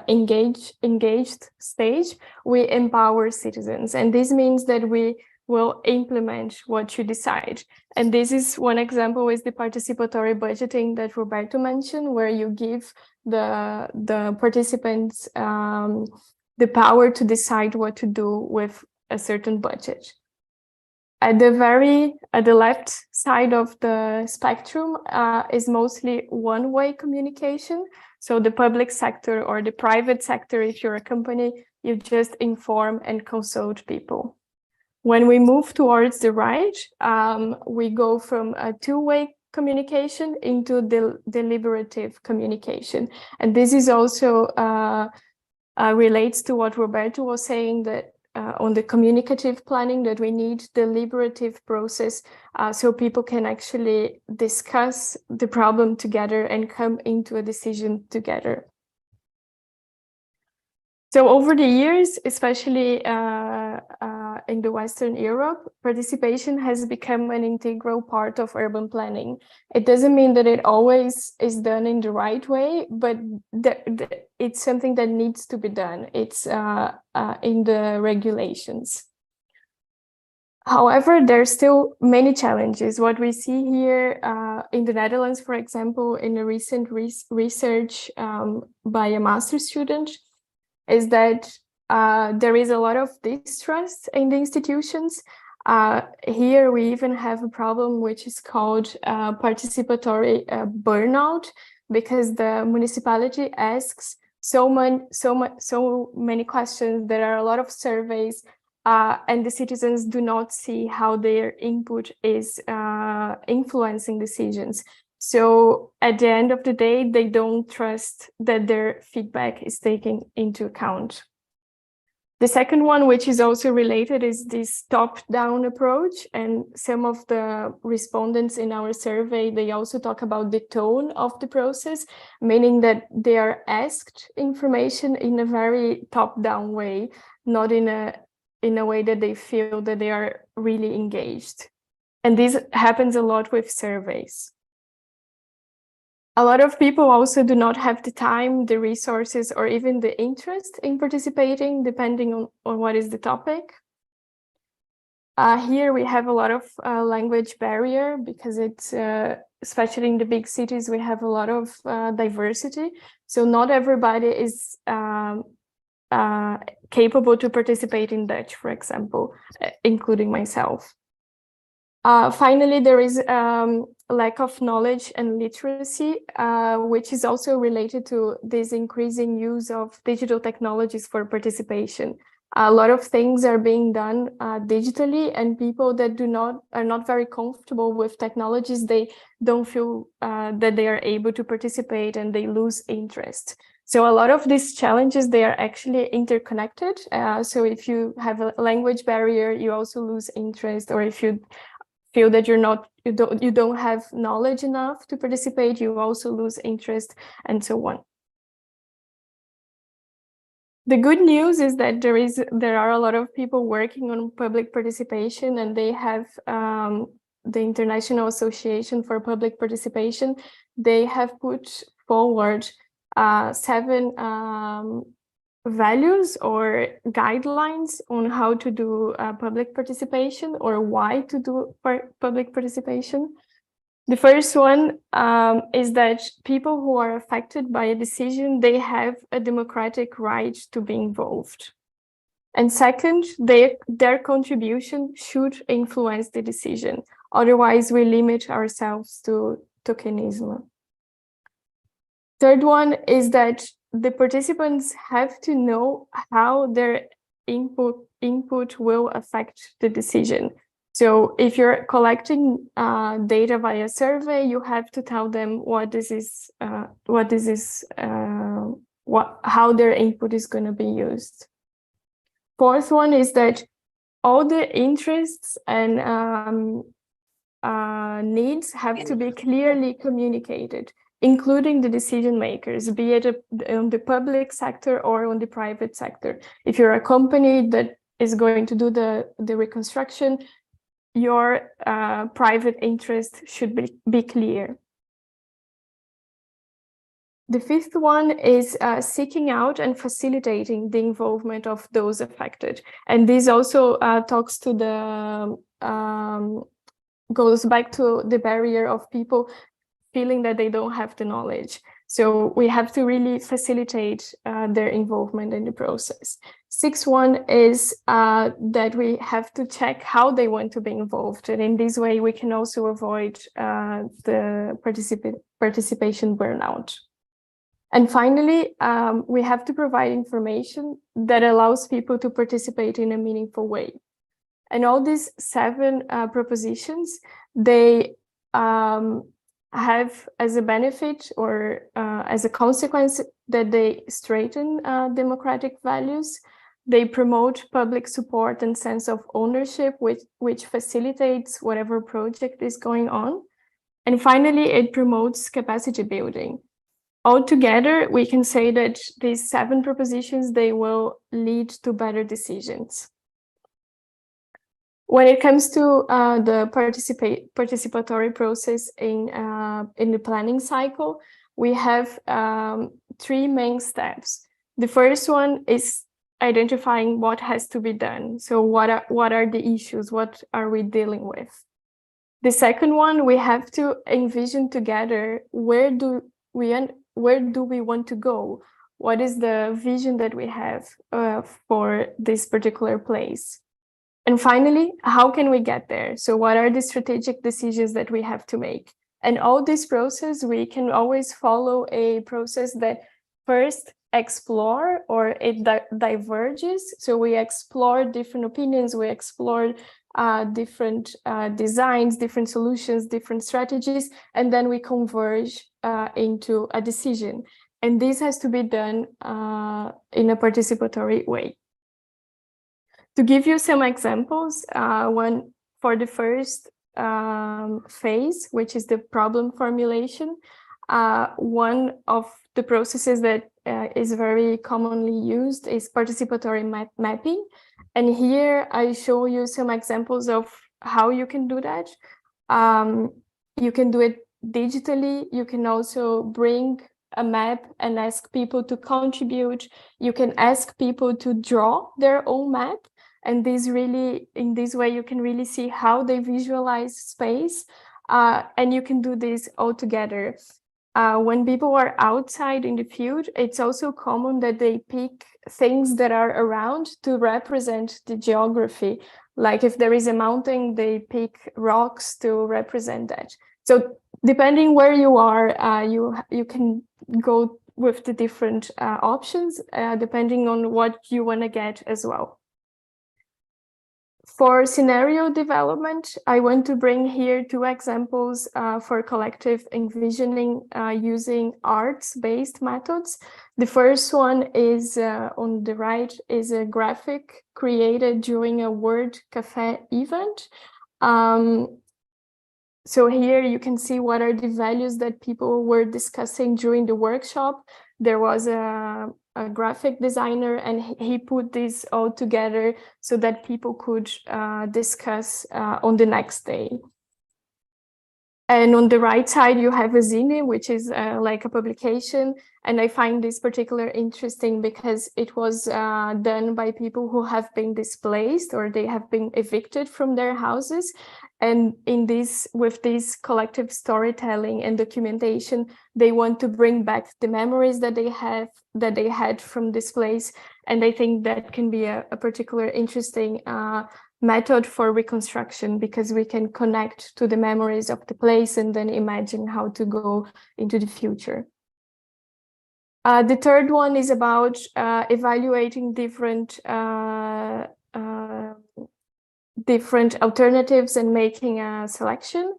engaged stage, we empower citizens. And this means that we will implement what you decide. And this is one example is the participatory budgeting that Roberto mentioned, where you give the participants the power to decide what to do with a certain budget. At the left side of the spectrum is mostly one-way communication. So the public sector or the private sector, if you're a company, you just inform and consult people. When we move towards the right, we go from a two-way communication into deliberative communication. And this is also relates to what Roberto was saying, that on the communicative planning, that we need deliberative process so people can actually discuss the problem together and come into a decision together. So over the years, especially in the Western Europe, participation has become an integral part of urban planning. It doesn't mean that it always is done in the right way, but it's something that needs to be done. It's in the regulations. However, there's still many challenges. What we see here in the Netherlands, for example, in a recent research by a master's student, is that there is a lot of distrust in the institutions. Here we even have a problem which is called participatory burnout, because the municipality asks so many questions. There are a lot of surveys, and the citizens do not see how their input is influencing decisions. So at the end of the day, they don't trust that their feedback is taken into account. The second one, which is also related, is this top-down approach. And some of the respondents in our survey, they also talk about the tone of the process, meaning that they are asked information in a very top-down way, not in a way that they feel that they are really engaged. And this happens a lot with surveys. A lot of people also do not have the time, the resources, or even the interest in participating, depending on what is the topic. Here we have a lot of language barrier, because it's, especially in the big cities, we have a lot of diversity. So not everybody is capable to participate in Dutch, for example, including myself. Finally, there is lack of knowledge and literacy, which is also related to this increasing use of digital technologies for participation. A lot of things are being done digitally, and people that are not very comfortable with technologies, they don't feel that they are able to participate, and they lose interest. So a lot of these challenges, they are actually interconnected. So if you have a language barrier, you also lose interest, or if you feel that you don't have knowledge enough to participate, you also lose interest, and so on. The good news is that there are a lot of people working on public participation, and they have the International Association for Public Participation. They have put forward 7 values or guidelines on how to do public participation, or why to do public participation. The first one is that people who are affected by a decision, they have a democratic right to be involved. And second, their contribution should influence the decision. Otherwise, we limit ourselves to tokenism. Third one is that the participants have to know how their input will affect the decision. So if you're collecting data via survey, you have to tell them how their input is going to be used. Fourth one is that all the interests and needs have to be clearly communicated, including the decision makers, be it on the public sector or on the private sector. If you're a company that is going to do the reconstruction, your private interest should be clear. The fifth one is seeking out and facilitating the involvement of those affected. And this also talks to the, goes back to the barrier of people feeling that they don't have the knowledge. So we have to really facilitate their involvement in the process. Sixth one is that we have to check how they want to be involved. And in this way, we can also avoid the participation burnout. And finally, we have to provide information that allows people to participate in a meaningful way. And all these 7 propositions, they have as a benefit or as a consequence that they strengthen democratic values. They promote public support and sense of ownership, which facilitates whatever project is going on. And finally, it promotes capacity building. Altogether, we can say that these 7 propositions, they will lead to better decisions. When it comes to the participatory process in the planning cycle, we have 3 main steps. The first one is identifying what has to be done. So what are the issues? What are we dealing with? The second one, we have to envision together where do we want to go? What is the vision that we have for this particular place? And finally, how can we get there? So what are the strategic decisions that we have to make? And all this process, we can always follow a process that first explore or it diverges. So we explore different opinions, we explore different designs, different solutions, different strategies, and then we converge into a decision. And this has to be done in a participatory way. To give you some examples, one for the first phase, which is the problem formulation, one of the processes that is very commonly used is participatory mapping. And here I show you some examples of how you can do that. You can do it digitally. You can also bring a map and ask people to contribute. You can ask people to draw their own map. And this really, in this way, you can really see how they visualize space. And you can do this all together. When people are outside in the field, it's also common that they pick things that are around to represent the geography. Like if there is a mountain, they pick rocks to represent that. So depending where you are, you can go with the different options, depending on what you want to get as well. For scenario development, I want to bring here 2 examples for collective envisioning using arts-based methods. The first one is on the right is a graphic created during a Word Cafe event. So here you can see what are the values that people were discussing during the workshop. There was a graphic designer and he put this all together so that people could discuss on the next day. And on the right side, you have a zine, which is like a publication. And I find this particular interesting because it was done by people who have been displaced or they have been evicted from their houses. And in this, with this collective storytelling and documentation, they want to bring back the memories that they had from this place. And I think that can be a particular interesting method for reconstruction, because we can connect to the memories of the place and then imagine how to go into the future. The third one is about evaluating different alternatives and making a selection.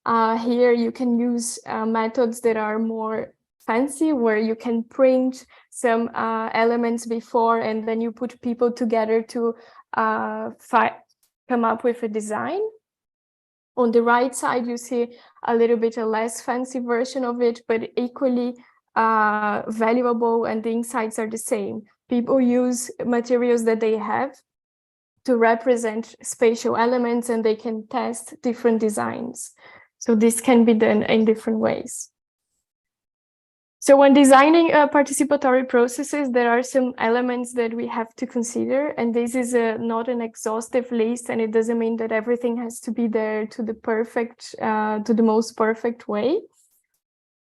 Here you can use methods that are more fancy, where you can print some elements before and then you put people together to come up with a design. On the right side, you see a little bit a less fancy version of it, but equally valuable, and the insights are the same. People use materials that they have to represent spatial elements, and they can test different designs. So this can be done in different ways. So when designing participatory processes, there are some elements that we have to consider, and this is not an exhaustive list, and it doesn't mean that everything has to be there to the most perfect way.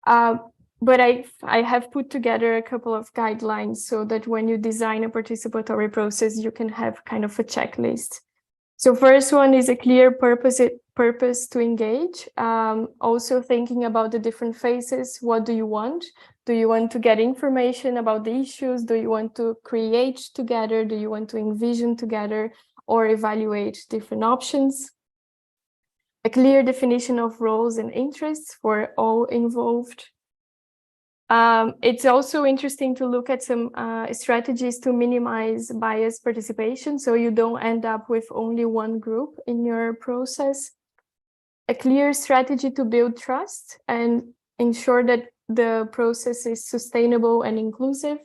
But I have put together a couple of guidelines so that when you design a participatory process, you can have kind of a checklist. So first one is a clear purpose to engage. Also thinking about the different phases. What do you want? Do you want to get information about the issues? Do you want to create together? Do you want to envision together or evaluate different options? A clear definition of roles and interests for all involved. It's also interesting to look at some strategies to minimize bias participation, so you don't end up with only one group in your process. A clear strategy to build trust and ensure that the process is sustainable and inclusive.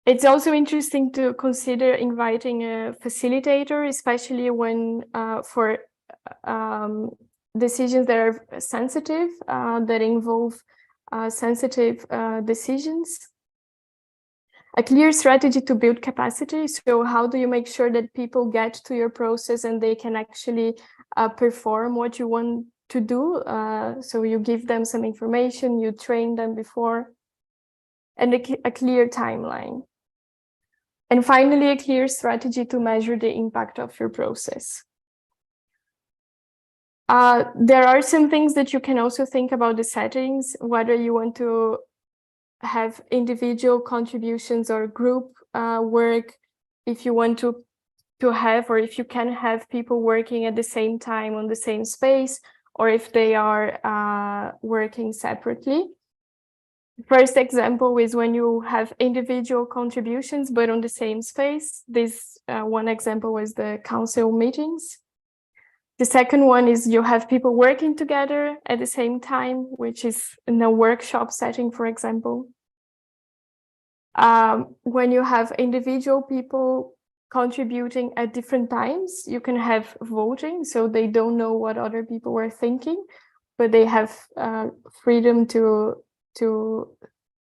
It's also interesting to consider inviting a facilitator, especially when for decisions that are sensitive, that involve sensitive decisions. A clear strategy to build capacity. So how do you make sure that people get to your process and they can actually perform what you want to do? So you give them some information, you train them before, and a clear timeline. And finally, a clear strategy to measure the impact of your process. There are some things that you can also think about the settings, whether you want to have individual contributions or group work, if you want to have, or if you can have people working at the same time on the same space, or if they are working separately. First example is when you have individual contributions, but on the same space. This one example was the council meetings. The second one is you have people working together at the same time, which is in a workshop setting, for example. When you have individual people contributing at different times, you can have voting, so they don't know what other people were thinking, but they have freedom to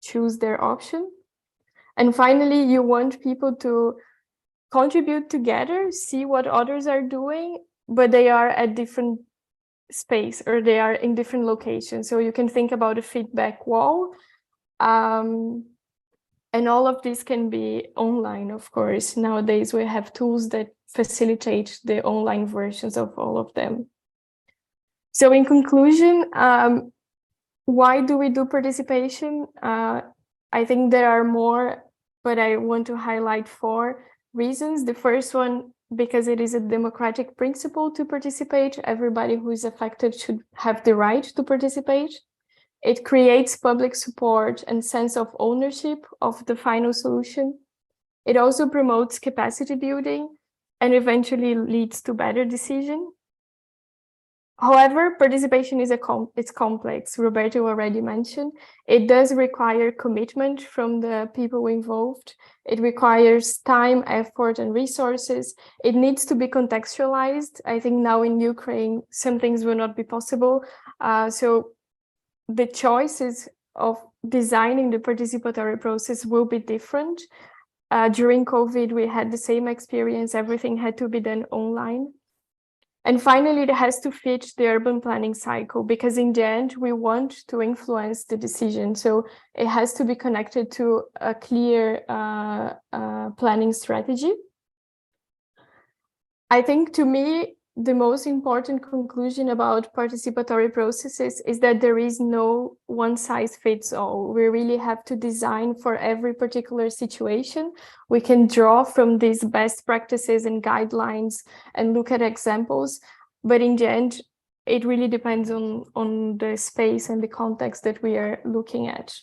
choose their option. And finally, you want people to contribute together, see what others are doing, but they are at different space, or they are in different locations. So you can think about a feedback wall. And all of this can be online, of course. Nowadays, we have tools that facilitate the online versions of all of them. So in conclusion, why do we do participation? I think there are more, but I want to highlight 4 reasons. The first one, because it is a democratic principle to participate. Everybody who is affected should have the right to participate. It creates public support and sense of ownership of the final solution. It also promotes capacity building and eventually leads to better decision. However, participation is it's complex. Roberto already mentioned. It does require commitment from the people involved. It requires time, effort, and resources. It needs to be contextualized. I think now in Ukraine, some things will not be possible. So the choices of designing the participatory process will be different. During COVID, we had the same experience. Everything had to be done online. And finally, it has to fit the urban planning cycle, because in the end, we want to influence the decision. So it has to be connected to a clear planning strategy. I think, to me, the most important conclusion about participatory processes is that there is no one-size-fits-all. We really have to design for every particular situation. We can draw from these best practices and guidelines and look at examples, but in the end, it really depends on the space and the context that we are looking at.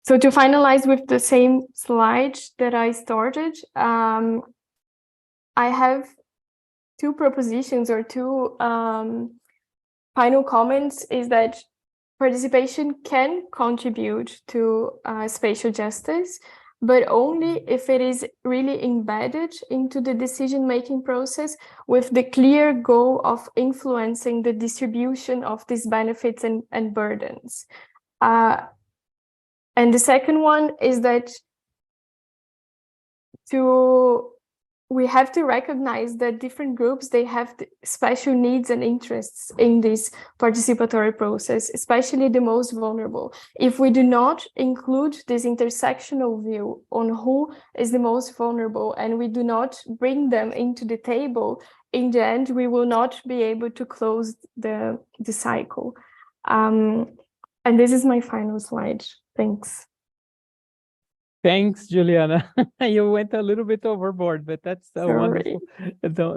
So to finalize with the same slide that I started, I have 2 propositions or 2 final comments. Is that participation can contribute to spatial justice, but only if it is really embedded into the decision-making process with the clear goal of influencing the distribution of these benefits and burdens. And the second one is that we have to recognize that different groups, they have special needs and interests in this participatory process, especially the most vulnerable. If we do not include this intersectional view on who is the most vulnerable, and we do not bring them into the table, in the end, we will not be able to close the cycle. And this is my final slide. Thanks. Thanks, Juliana. You went a little bit overboard, but that's wonderful.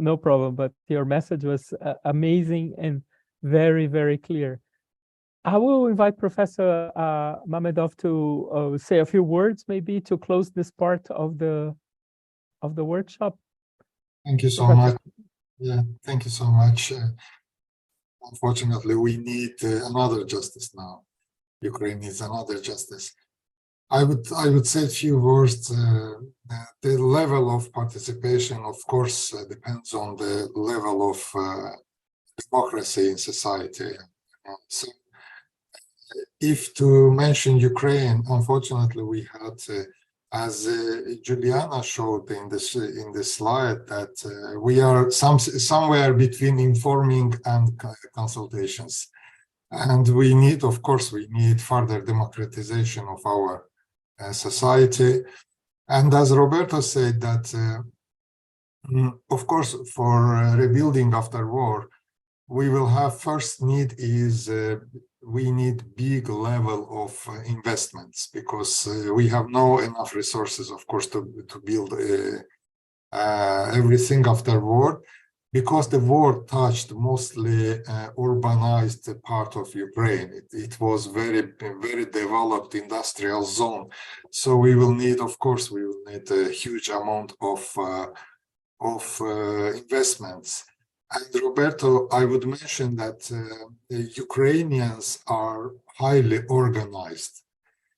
No problem. But your message was amazing and very, very clear. I will invite Professor Mamedov to say a few words, maybe to close this part of the workshop. Thank you so much. Yeah, thank you so much. Unfortunately, we need another justice now. Ukraine needs another justice. I would say a few words. The level of participation, of course, depends on the level of democracy in society. So, if to mention Ukraine, unfortunately, we had, as Juliana showed in this slide, that we are somewhere between informing and consultations, and we need, of course, further democratization of our society. And as Roberto said, that of course, for rebuilding after war, we will have first need is we need big level of investments, because we have no enough resources, of course, to build everything after war, because the war touched mostly urbanized part of Ukraine. It was very developed industrial zone. So we will need, of course, a huge amount of investments. And Roberto, I would mention that the Ukrainians are highly organized.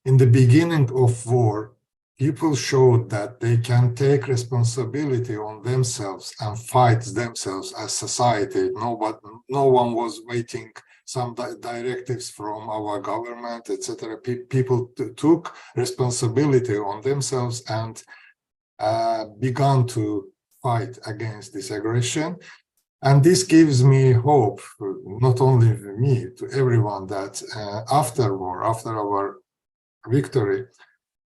In the beginning of war, people showed that they can take responsibility on themselves and fight themselves as society. No one was waiting some directives from our government, etc. People took responsibility on themselves and began to fight against this aggression. And this gives me hope, not only me, to everyone, that after war, after our victory,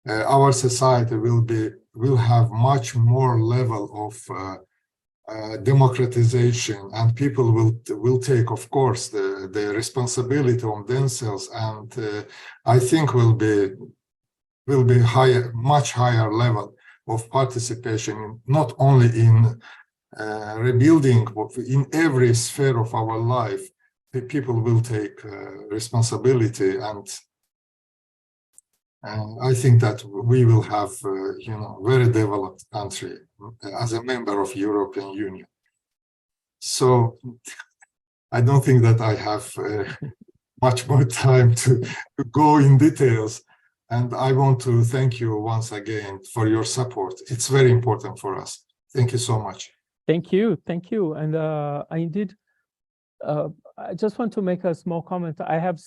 our society will have much more level of democratization, and people will take, of course, the responsibility on themselves, and I think will be higher, much higher level of participation, not only in rebuilding, but in every sphere of our life. The people will take responsibility, and I think that we will have, very developed country as a member of European Union. So I don't think that I have much more time to go in details. And I want to thank you once again for your support. It's very important for us. Thank you so much. Thank you. And I just want to make a small comment. I have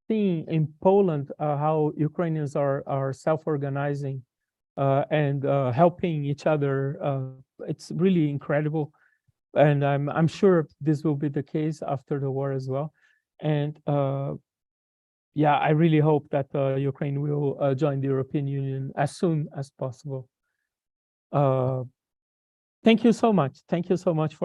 seen in Poland how Ukrainians are self-organizing and helping each other. It's really incredible, and I'm sure this will be the case after the war as well. And yeah, I really hope that Ukraine will join the European Union as soon as possible. Thank you so much. Thank you so much for